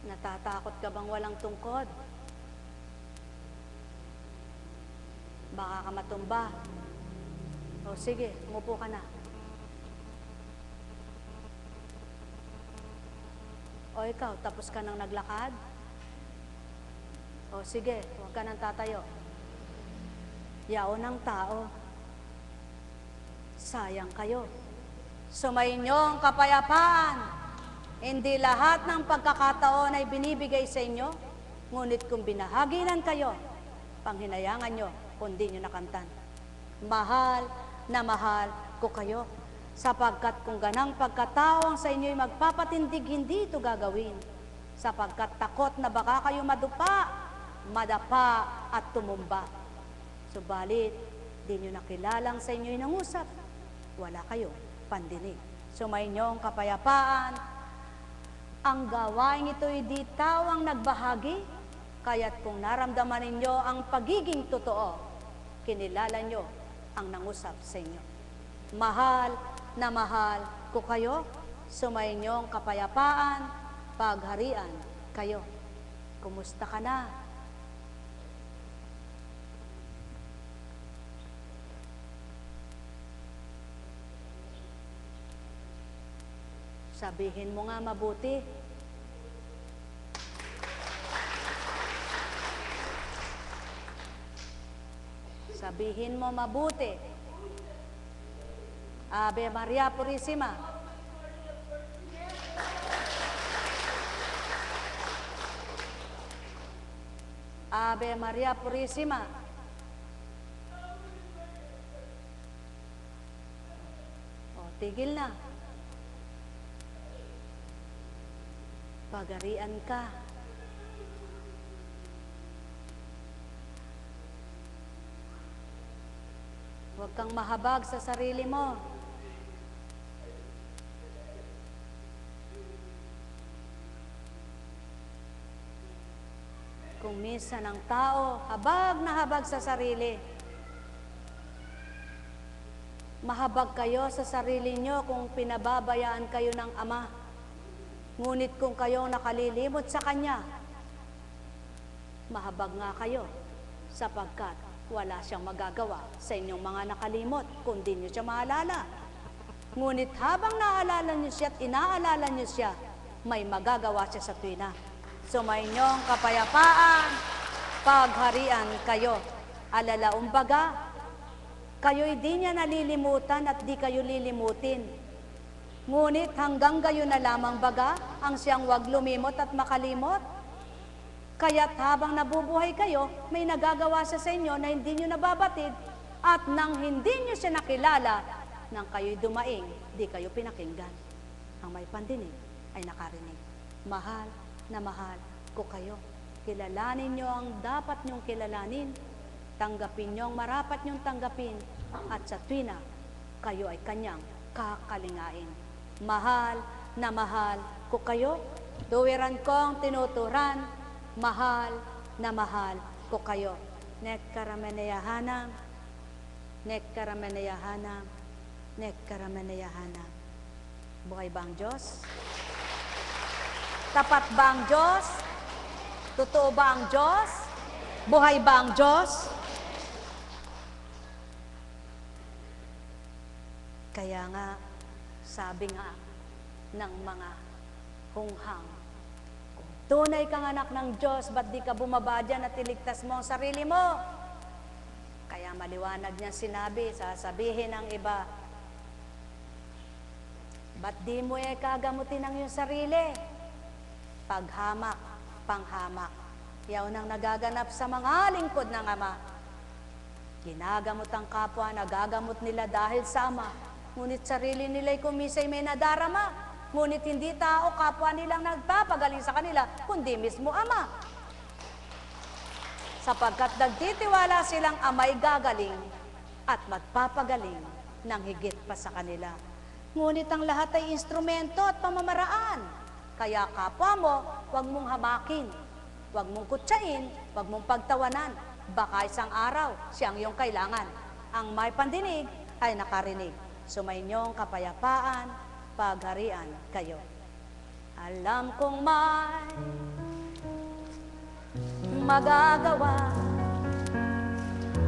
Natatakot ka bang walang tungkod? Baka ka matumba. O sige, umupo ka na. O ikaw, tapos ka nang naglakad? O sige, huwag ka nang tatayo. Yaon ng tao. Sayang kayo. Sumainyong kapayapaan. Hindi lahat ng pagkakataon ay binibigay sa inyo, ngunit kung binahaginan kayo, panghinayangan nyo, kundi nyo nakantan. Mahal na mahal ko kayo, sapagkat kung ganang pagkatao ang sa inyo'y magpapatindig, hindi ito gagawin. Sapagkat takot na baka kayo madapa at tumumba. Subalit, di nyo nakilalang sa inyo'y nangusap, wala kayo pandinig. Sumainyong kapayapaan. Ang gawain ito'y di tawang nagbahagi, kaya't kung naramdaman ninyo ang pagiging totoo, kinilala nyo ang nangusap sa inyo. Mahal na mahal ko kayo, sumainyong kapayapaan, pagharian kayo. Kumusta ka na? Sabihin mo nga mabuti. Sabihin mo mabuti. Ave Maria Purisima. Ave Maria Purisima. O, tigil na. Pagarian ka. Huwag kang mahabag sa sarili mo. Kung minsan ang tao, habag na habag sa sarili. Mahabag kayo sa sarili nyo kung pinababayaan kayo ng Ama. Ngunit kung kayo nakalilimot sa Kanya, mahabag nga kayo sapagkat wala siyang magagawa sa inyong mga nakalimot kung di nyo siya maalala. Ngunit habang naaalala nyo siya at inaalala nyo siya, may magagawa siya sa tuwina. Sumainyong kapayapaan, pagharian kayo. Alalaumbaga, kayo'y di niya nalilimutan at di kayo lilimutin. Ngunit hanggang gayon na lamang baga ang siyang wag lumimot at makalimot. Kaya't habang nabubuhay kayo, may nagagawa siya sa inyo na hindi nyo nababatid, at nang hindi nyo siya nakilala, nang kayo'y dumaing, di kayo pinakinggan. Ang may pandinig ay nakarinig. Mahal na mahal ko kayo. Kilalanin nyo ang dapat nyong kilalanin. Tanggapin nyo ang marapat nyong tanggapin. At sa tuwina, kayo ay Kanyang kakalingain. Mahal na mahal ko kayo. Tuwiran kong tinuturan. Mahal na mahal ko kayo. Nekkarameneyahanam, nekkarameneyahanam, nekkarameneyahanam. Buhay ba ang Diyos? Tapat ba ang Diyos? Totoo ba ang Diyos? Buhay ba ang Diyos? Kaya nga, sabi nga ng mga hunghang, kung tunay kang anak ng Diyos, ba't di ka bumaba dyan at iligtas mo ang sarili mo? Kaya maliwanag niya sinabi, sasabihin ng iba, ba't di mo kagamutin ang iyong sarili? Paghamak, panghamak. Yaw nang nagaganap sa mga lingkod ng Ama. Ginagamot ang kapwa, nagagamot nila dahil sa Ama. Ngunit sarili nila'y kumisay may nadarama. Ngunit hindi tao, kapwa nilang nagpapagaling sa kanila, kundi mismo Ama. Sapagkat nagtitiwala silang Ama'y gagaling at magpapagaling ng higit pa sa kanila. Ngunit ang lahat ay instrumento at pamamaraan. Kaya kapwa mo, huwag mong hamakin, huwag mong kutsain, huwag mong pagtawanan. Baka isang araw, siyang iyong kailangan. Ang may pandinig ay nakarinig. Sumainyong kapayapaan, pagharian kayo. Alam kong may magagawa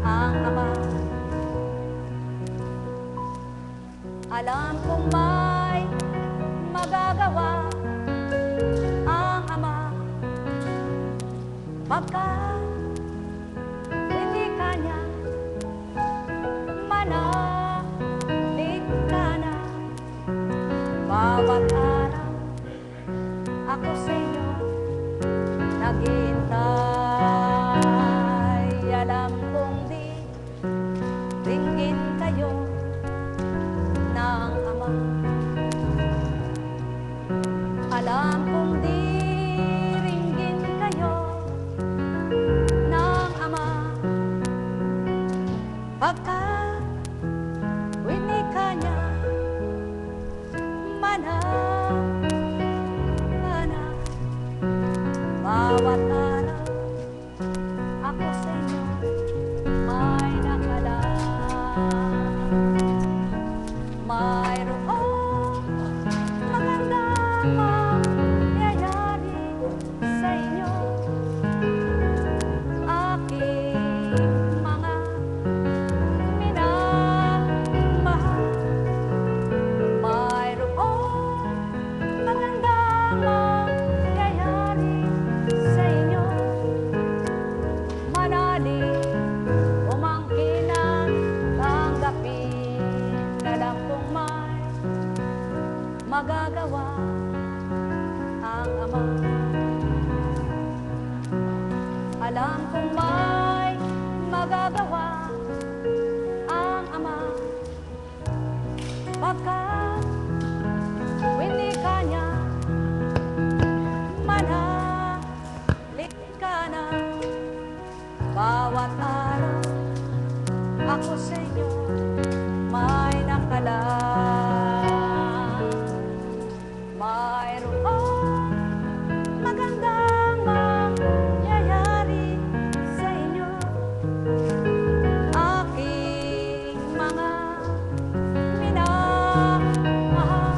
ang Ama. Alam kong may magagawa ang Ama. Pagkat hindi Kanya manalig ka na Bawat araw ako sa inyo naghihintay. Alam kong di ringgin kayo ng Ama. Alam kong di ringgin kayo ng Ama. Pagkat winika niya manang-anak. Bawat araw ako sa inyo may nakalaan. Mayroong magandang mangyayari sa inyo, aking mga minamahal. Mayroong magandang mangyayari sa inyo, manalig umangkinan, tanggapin. Alam kong may magagawa ang Ama. Alam kong may magagawa ang Ama. Pagkat winika niya manalik ka na. Bawat araw ako sa inyo may nakalaan. Mayroong magandang mangyayari sa inyo, aking mga minamahal.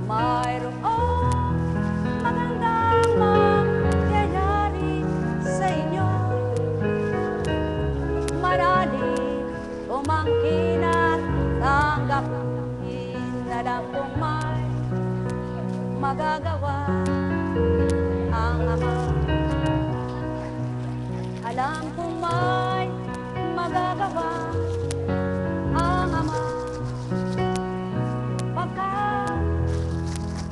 Mayroong magandang mangyayari sa inyo, manalig umangkin at tanggapin. Alam kong may magagawa ang Ama. Alam kong may magagawa ang Ama. Pagkat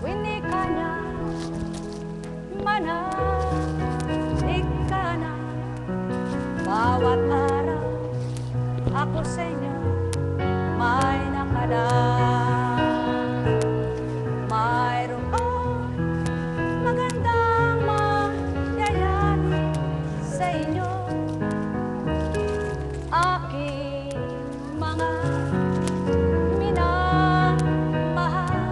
winika niya manalig ka na. Bawat araw ako sa inyo may nakalaan. Mayroong magandang mangyayari sa inyo, aking mga minamahal.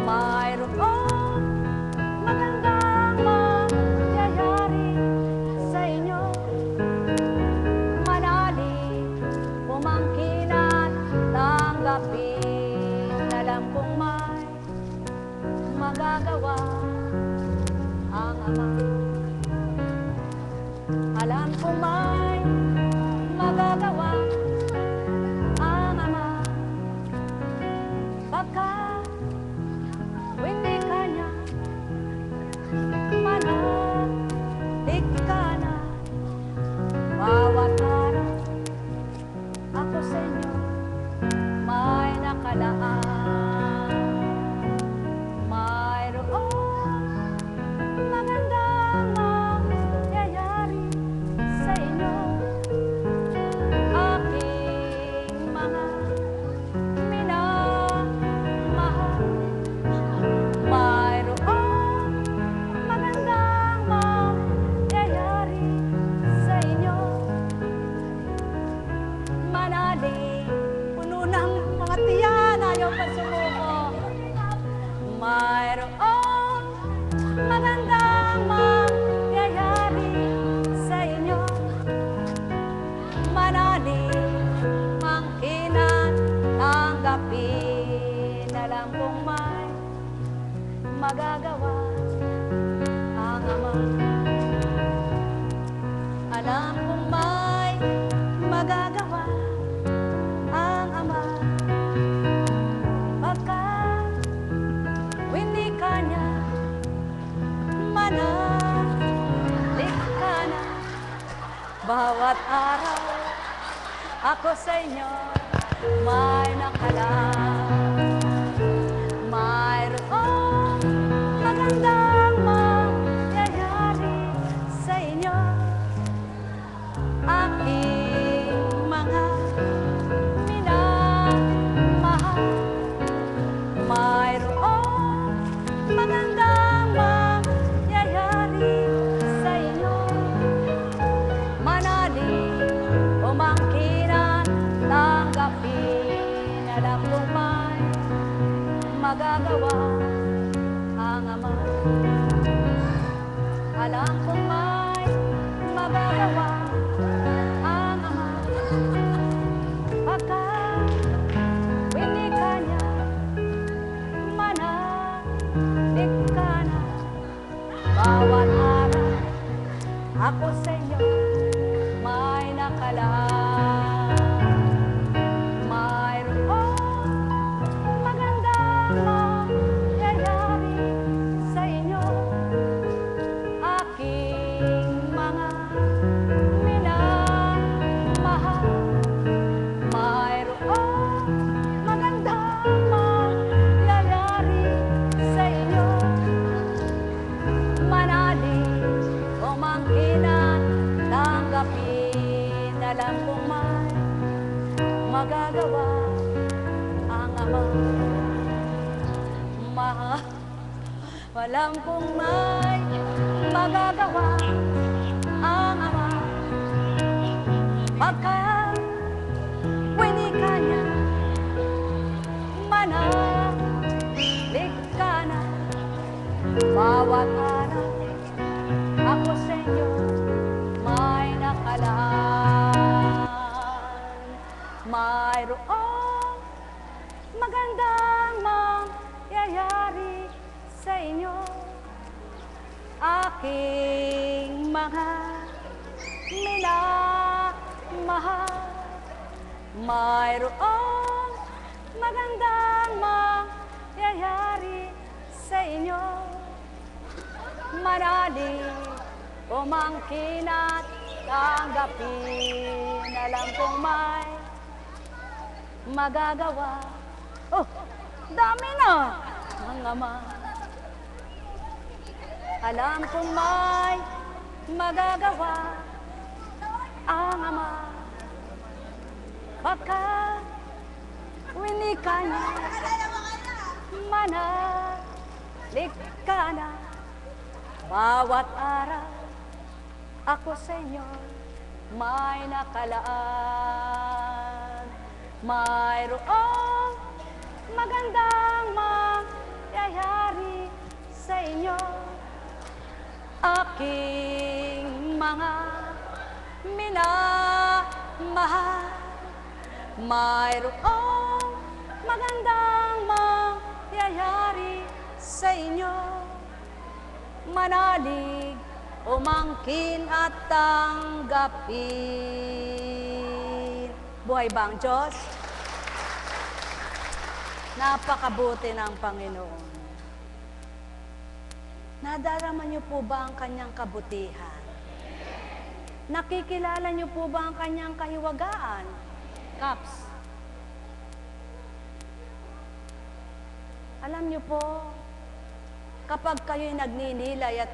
Mayroong magandang mangyayari sa inyo, manalig umangkin at tanggapin. Alam kong may magagawa ang Ama. Alam kong may magagawa ang Ama. Pagkat winika niya manalig ka na. Bawat araw ako sa inyo may nakalaan. Mayroong magandang mangyayari sa inyo, aking mga minamahal. Mayroong magandang mangyayari sa inyo, manalig. Puno ng mga tiyan, ayaw pa sumuko. Mayroong magandang mangyayari sa inyo, manalig mangkinan, tanggapin. Alam kong may magagawa ang Ama. Alam kong may magagawa ang Ama. Pagkat winika niya manalig ka na. Bawat araw ako sa inyo may nakalaan. magandang mangyayari sa inyo. Manalig, umangkinan, tanggapin, alam kong may magagawa ang Ama. Alam kong may magagawa ang Ama. Pagkat winika niya, manalig ka na. Bawat araw ako sa inyo may nakalaan. Mayroong magandang mangyayari sa inyo. Aking mga minamahal, mayroong magandang mangyayari sa inyo. Manalig, umangkinan, tanggapin, alam kong may magagawa ang Ama. Alam kong may magagawa ang Ama. Pagkat winika niya, manalig ka na. Bawat araw ako sa inyo may nakalaan. Mayroong magandang mangyayari sa inyo. Aking mga minamahal, mayroong magandang mangyayari sa inyo. Manalig, umangkin at tanggapin, alam kong may magagawa. Oh, dami na ang Ama. Alam kong may magagawa ang Ama. Pagkat winika niya, manalig ka na. Bawat araw ako sa inyo may nakalaan. Mayroong magandang mangyayari sa inyo. Aking mga minamahal, mayroong magandang mangyayari sa inyo. Manalig, umangkin at tanggapin. Buhay ba ang Diyos? Napakabuti ng Panginoon. Nadarama niyo po ba ang kanyang kabutihan? Nakikilala niyo po ba ang kanyang kahiwagaan? Caps. Alam niyo po, kapag kayo'y nagninilay at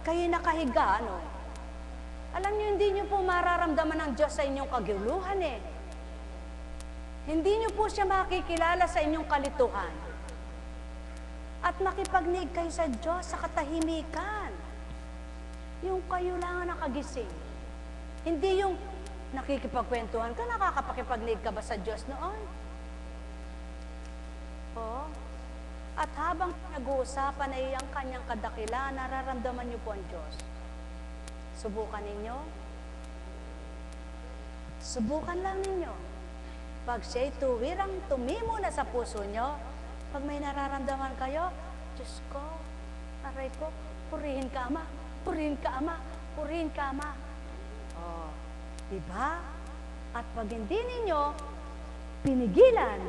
kayo'y nakahiga, alam niyo, hindi niyo po mararamdaman ng Diyos sa inyong kaguluhan eh. Hindi niyo po siya makikilala sa inyong kalituhan. At makipagnig kayo sa Diyos sa katahimikan. Yung kayo lang ang nakagising. Hindi yung nakikipagkwentuhan ka, nakakapakipagnig ka ba sa Diyos noon? Oo. At habang nag-uusapan ay ang kanyang kadakilaan, nararamdaman niyo po ang Diyos. Subukan ninyo. Subukan lang ninyo. Pag siya'y tuwirang tumimo na sa puso nyo, pag may nararamdaman kayo, Diyos ko, aray ko, purihin ka, Ama, purihin ka, Ama, purihin ka, Ama. Oh, diba? At pag hindi ninyo pinigilan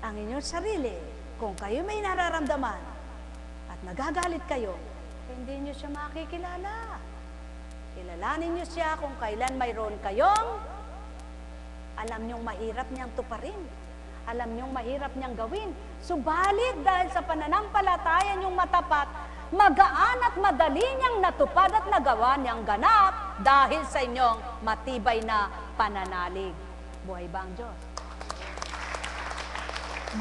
ang inyong sarili, kung kayo may nararamdaman at nagagalit kayo, hindi nyo siya makikilala. Kilalanin nyo siya kung kailan mayroon kayong alam nyong mahirap niyang tuparin. Alam nyong mahirap niyang gawin. Subalit dahil sa pananampalataya nyong matapat, magaan at madali niyang natupad at nagawa niyang ganap dahil sa inyong matibay na pananalig. Buhay ba ang Diyos?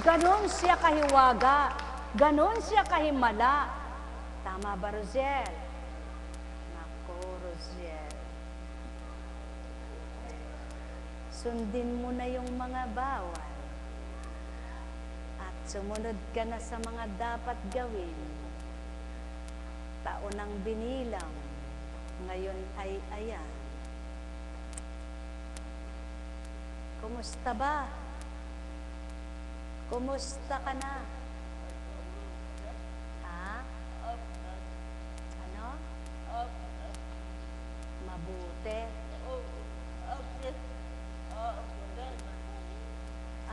Ganon siya kahiwaga. Ganon siya kahimala. Tama ba, Rosiel? Nako, Rosiel. Sundin mo na yung mga bawal. At sumunod ka na sa mga dapat gawin. Taon ang binilang. Ngayon ay ayan. Kumusta ba? Kumusta ka na? Ha? Ano? Mabuti.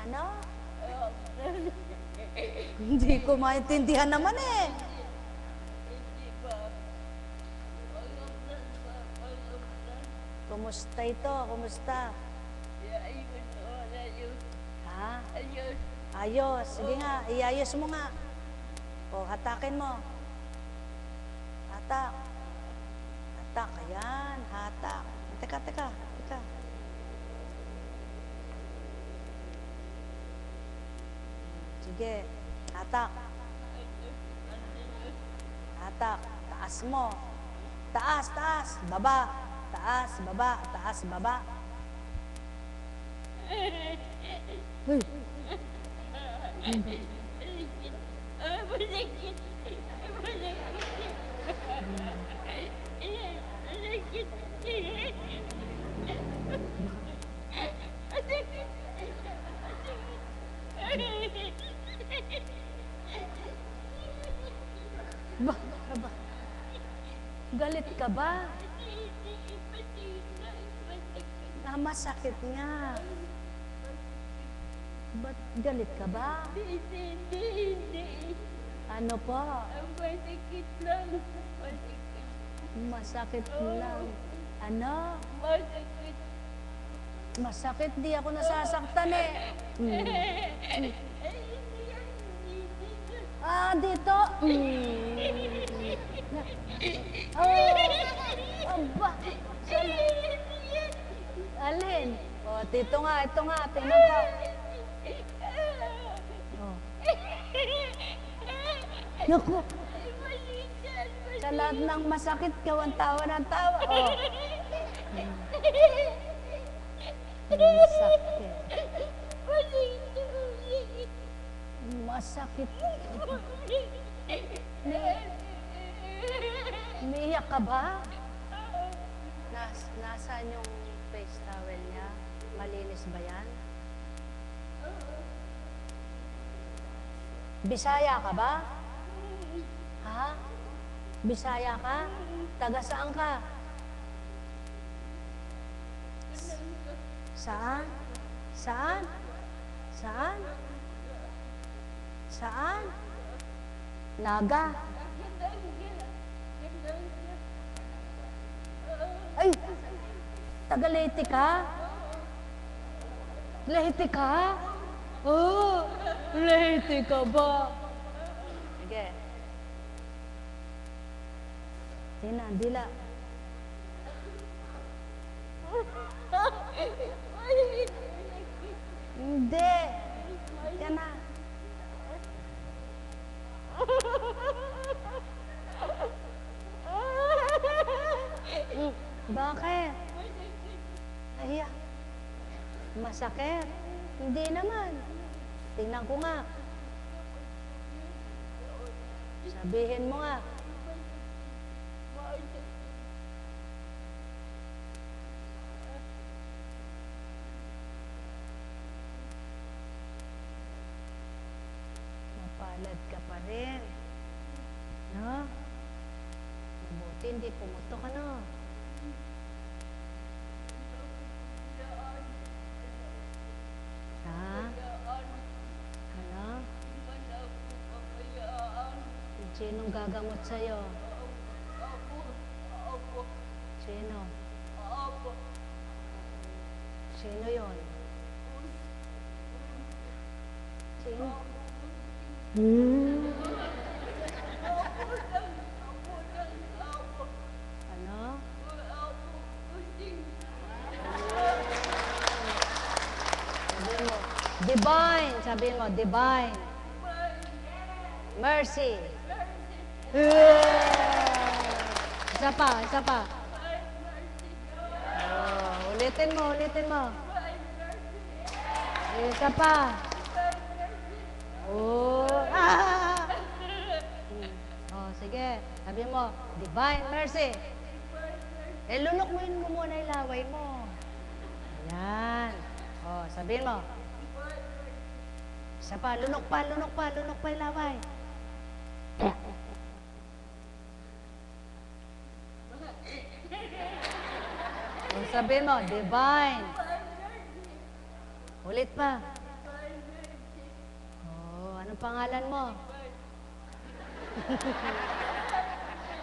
Ano? Hindi ko maintindihan naman eh. Kumusta ito? Kumusta? Ha? Ayos. Sige nga, iayos mo nga. O, hatakin mo. Hatak. Hatak. Ayan, hatak. Teka. Sige, hatak. Hatak. Taas mo. Taas. Baba. Taas, baba. Taas, baba. Uy. Ba? Galit ka ba? Masakit nga. Ba't galit ka ba? Hindi. Ano po? Masakit lang. Masakit lang. Ano? Masakit. Masakit, di ako nasasaktan eh. Ah, dito. Oh, aba. Alin? Oh, ito nga, tingnan ko. Oh. Naku. Sa lahat ng masakit, kawan tawa ng tawa. Oh. Masakit. Masakit. Umiiyak ka ba? Nasaan yung face towel niya? Malinis ba yan? Bisaya ka ba? Ha? Bisaya ka? Taga saan ka? Saan? Saan? Saan? Saan? Naga? Ay! Taga Leyte ka? Leyte ka? Oh! Leyte ka ba? Sige. Dila. Hindi. Yan na. Bakit? Ay, masakit. Hindi naman. Tingnan ko nga. Sabihin mo nga. Mapalad ka pa rin. No? Mabuti, hindi pumutok ano. Ha? Ano? Sinong gagamot sa'yo? Sino? Sino yun? Sino? Ano? Sabihin mo, divine. Sabihin mo, divine. Mercy. Isa pa. Oh, ulitin mo. Isa pa. Oh, sige. Sabi mo, Divine Mercy. Lunok mo muna yung laway mo. Ayan. Oh, sabihin mo. Isa pa, lunok pa yung laway. Oh, sabihin mo, Divine. Ulit pa. Oh, anong pangalan mo?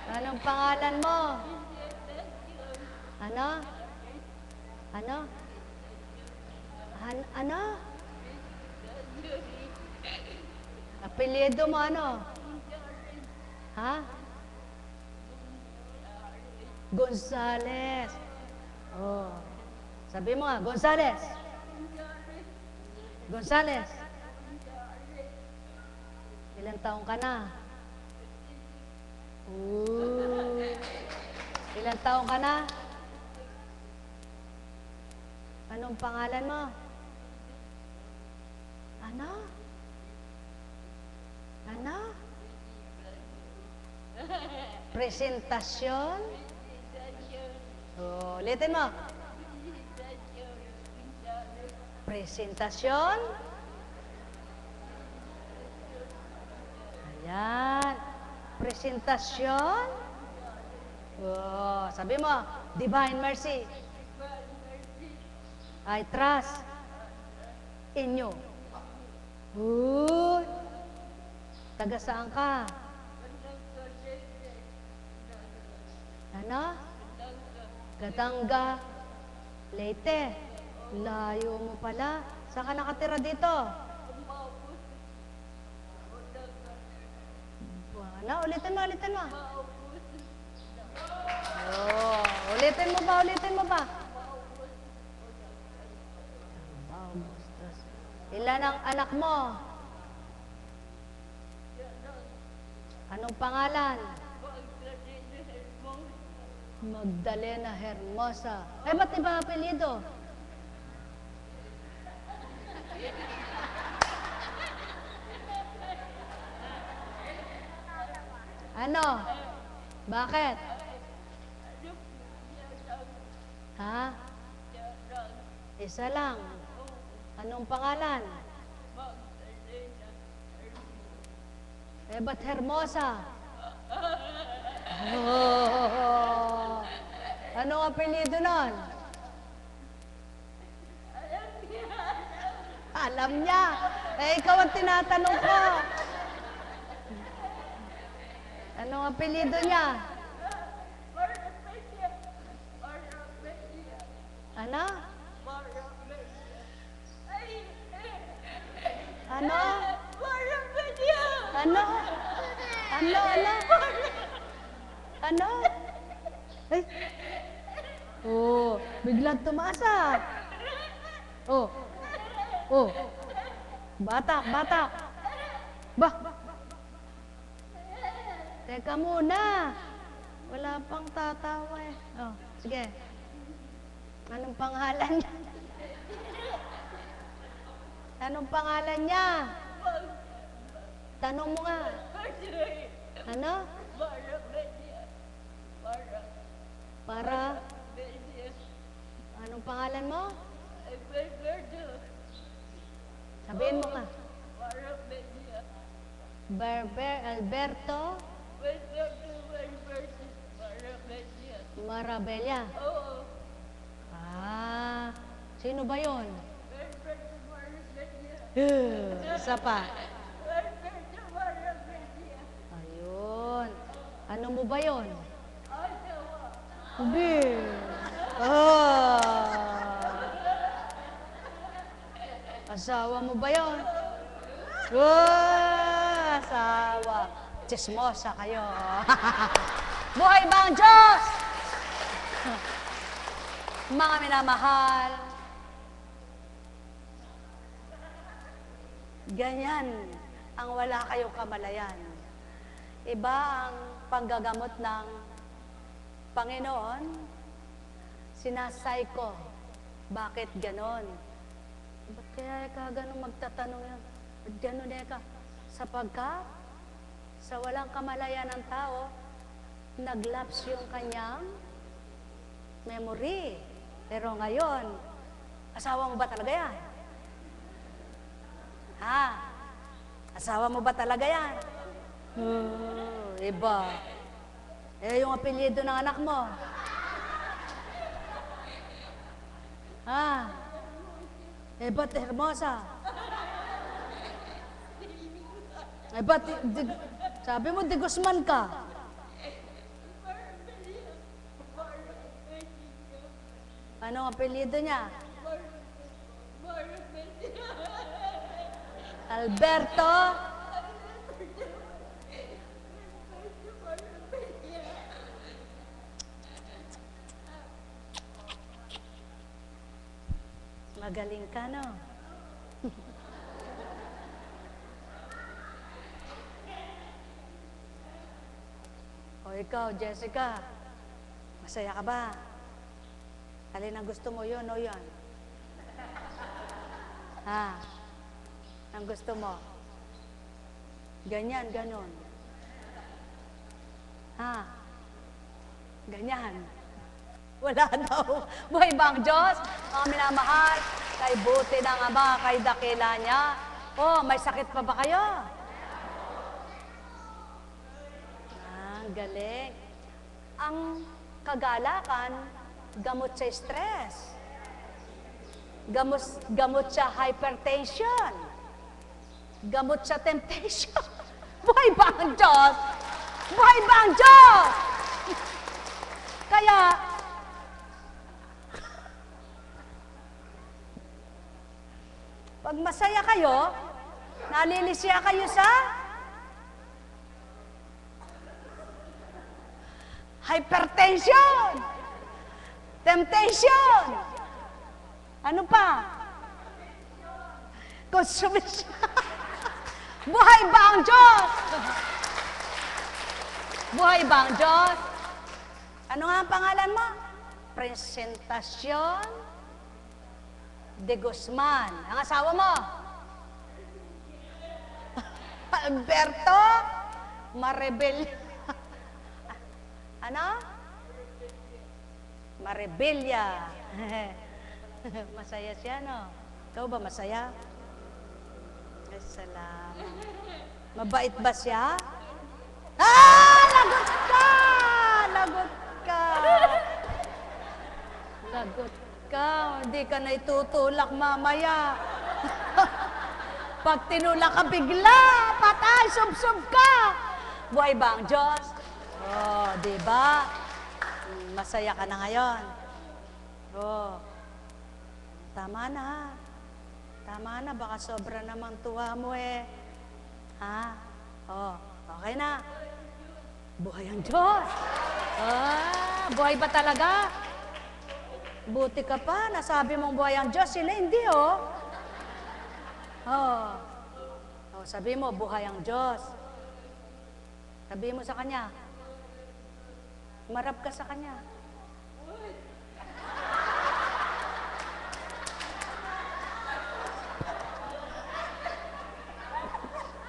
Anong pangalan mo? Ano? Apelyido mo ano? Ha? Gonzales. Oh. Sabi mo nga, Gonzales. Ilang taong ka na? Ilang taong ka na? Anong pangalan mo? Ano? Presentasyon? Oh, ulitin mo. Presentasyon? Ayan. Presentasyon? Oh, sabi mo, Divine Mercy. I trust in you. Taga saan ka? Ano? Katanga. Leyte. Layo mo pala. Saan ka nakatira dito? Ano? Ulitin mo. Oh, ulitin mo ba? Ilan ang anak mo? Anong pangalan? Magdalena Hermosa. Ba't iba apelyido? Ano? Bakit? Ha? Isa lang. Anong pangalan? Ba't Hermosa? Oh. Anong apelyido nun? Alam niya. Ikaw ang tinatanong ko. Anong apelyido niya? Ano? Ano? Ano? Ay. Oh, biglang tumaasa. Oh. Batak. Bah. Teka muna. Wala pang tatawa eh. Oh, sige. Anong pangalan niya? Anong pangalan niya? Tanong mo nga. Ano? Para? Anong pangalan mo? Sabihin mo nga. Alberto? Marabella. Sino ba yun? Isa pa. Ayun. Ano mo ba yun? Hindi. Asawa mo ba yun? Asawa. Chismosa kayo. Buhay ba ang Diyos? Mga minamahal, ganyan ang wala kayong kamalayan. Iba ang panggagamot ng Panginoon. Sinasay ko. Bakit ganon? Ba't kaya ka ganon magtatanong yan? Ba't ganon ka? Sapagkat sa walang kamalayan ng tao, naglaps yung kanyang memory. Pero ngayon, asawa mo ba talaga yan? Ha? Asawa mo ba talaga yan? Iba. Eh, yung apelyido ng anak mo. Ha? Eh, ba't Hermosa? Eh, ba't, sabi mo, de Guzman ka. Ano ang apelyido niya? Alberto? Magaling ka, no? O ikaw, Jessica, masaya ka ba? Alin ang gusto mo, yun o yun? Ha? Ang gusto mo? Ganyan, ganon. Ha? Ganyan. Wala daw. Buhay ba ang Diyos? Mga minamahal, kay buti ng Ama, kay dakila niya. Oh, may sakit pa ba kayo? Ang galing. Ang kagalakan, gamot sa stress. Gamot sa hypertension. Gamot sa temptation. Buhay ba ang Diyos? Buhay ba ang Diyos? Kaya, pag masaya kayo, nalilisya kayo sa hypertension, temptation, ano pa? Consumption. Buhay ba ang Diyos? Buhay ba ang Diyos? Ano nga ang pangalan mo? Presentacion de Guzman. Ang asawa mo? Alberto Maribel. Ano? Maribella. Masaya siya, no? Ikaw ba masaya? Ay, salamat. Mabait ba siya? Ah! Lagot ka! Lagot ka! Lagot ka. Hindi ka na itutulak mamaya. Pag tinulak ka bigla, patay, sub-sub ka. Buhay ba ang Diyos? Oh, di ba? Masaya ka na ngayon. Oh. Tama na. Tama na, baka sobra namang tuwa mo eh. Ha? Oh, okay na. Buhay ang Diyos. Ah, buhay ba talaga? Buti ka pa, nasabi mong buhay ang Diyos. Sila hindi, oh. Oh. Oh, sabi mo, buhay ang Diyos. Sabi mo sa Kanya. Marap ka sa Kanya.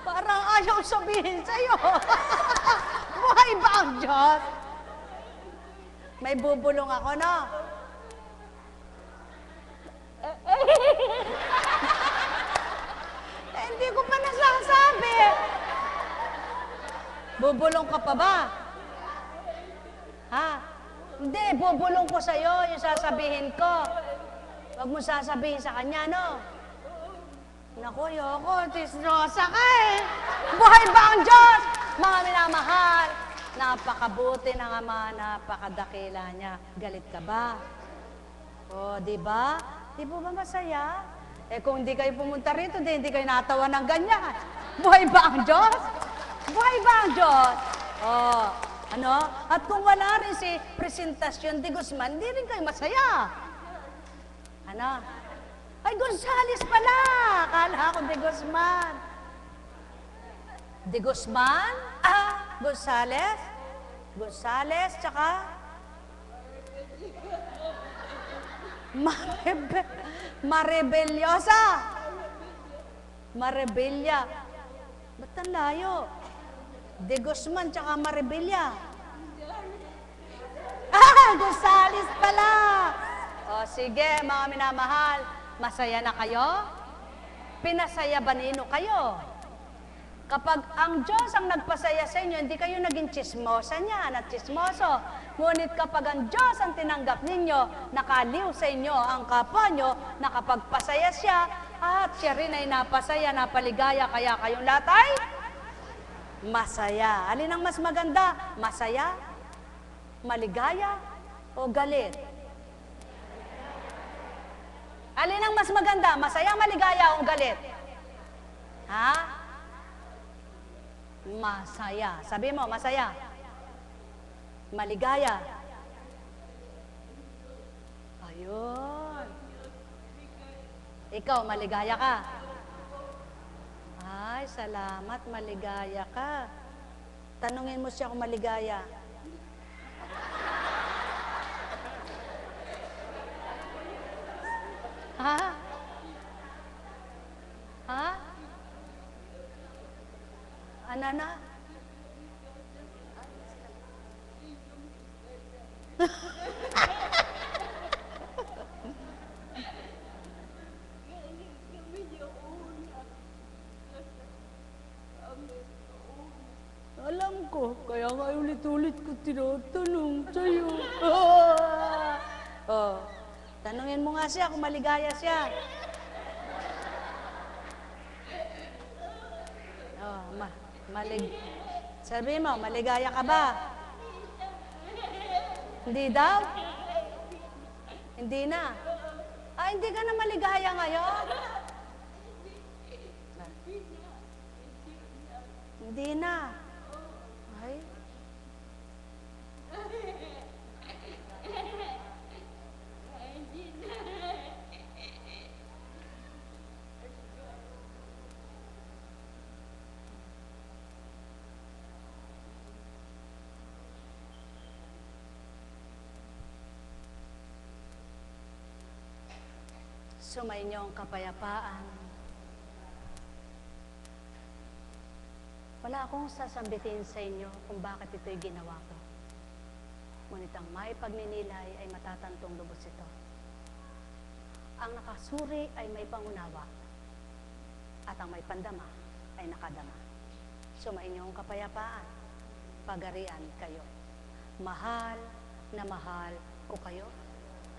Parang ayaw sabihin sa'yo. Buhay ba ang Diyos? May bubulong ako, no? Hindi ko pa nasasabi. Bubulong ka pa ba? Ha? Hindi, bubulong ko sa'yo yung sasabihin ko. Huwag mo sasabihin sa kanya, no? Naku, ayoko, tisrosa ka eh. Buhay ba ang Diyos? Mga minamahal, napakabuti ng Ama, napakadakila niya. Galit ka ba? O, di ba? Di po ba masaya? Eh kung hindi kayo pumunta rito, hindi kayo natawa ng ganyan. Buhay ba ang Diyos? Buhay ba ang Diyos? Oh, ano? At kung wala rin si Presentacion de Guzman, hindi rin kayo masaya. Ano? Ay, Gonzales pala! Akala ko de Guzman. De Guzman, Gonzales, tsaka Marebelyosa. Marebella. Ba't ang layo? De Guzman, tsaka Marebella. Gonzales pala. O sige, mga minamahal, masaya na kayo? Pinasaya ba nino kayo? Kapag ang Diyos ang nagpasaya sa inyo, hindi kayo naging chismosa niyan at chismoso. Ngunit kapag ang Diyos ang tinanggap ninyo, nakaliw sa inyo ang kapwa nyo, nakapagpasaya siya, at siya rin ay napasaya, napaligaya, kaya kayong lahat ay masaya. Alin ang mas maganda? Masaya? Maligaya? O galit? Alin ang mas maganda? Masaya, maligaya, o galit? Ha? Masaya. Sabi mo, masaya. Maligaya. Ayun. Ikaw, maligaya ka? Ay, salamat, maligaya ka. Tanungin mo siya kung maligaya. Ha? Ha? Ano na? Alam ko, kaya nga ulit-ulit ko tinatanong sa'yo. Oh, tanungin mo nga siya kung maligaya siya. Oh, sabi mo, maligaya ka ba? Hindi daw? Hindi na. Hindi ka na maligaya ngayon? Hindi na. Ay. Sumainyo ang kapayapaan. Wala akong sasambitin sa inyo kung bakit ito'y ginawa ko. Ngunit ang may pagninilay ay matatantong lubos ito. Ang nakasuri ay may pangunawa, at ang may pandama ay nakadama. Sumainyo ang kapayapaan. Pagarian kayo. Mahal na mahal ko kayo.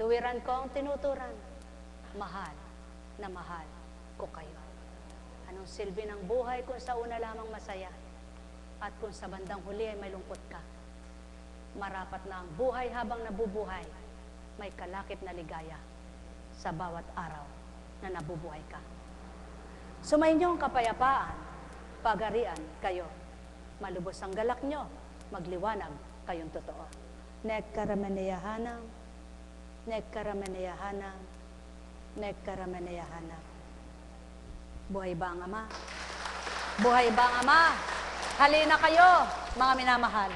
Tuwiran ko ang tinuturan. Mahal na mahal ko kayo. Anong silbi ng buhay kung sa una lamang masaya at kung sa bandang huli ay may lungkot ka? Marapat na ang buhay habang nabubuhay, may kalakip na ligaya sa bawat araw na nabubuhay ka. Sumainyo ang kapayapaan, pagarian kayo. Malubos ang galak nyo, magliwanag kayong totoo. Nekkarameneyahanam, nekkarameneyahanam, nekkarameneyahanam. Buhay ba ang Ama? Buhay ba ang Ama? Halina kayo, mga minamahal.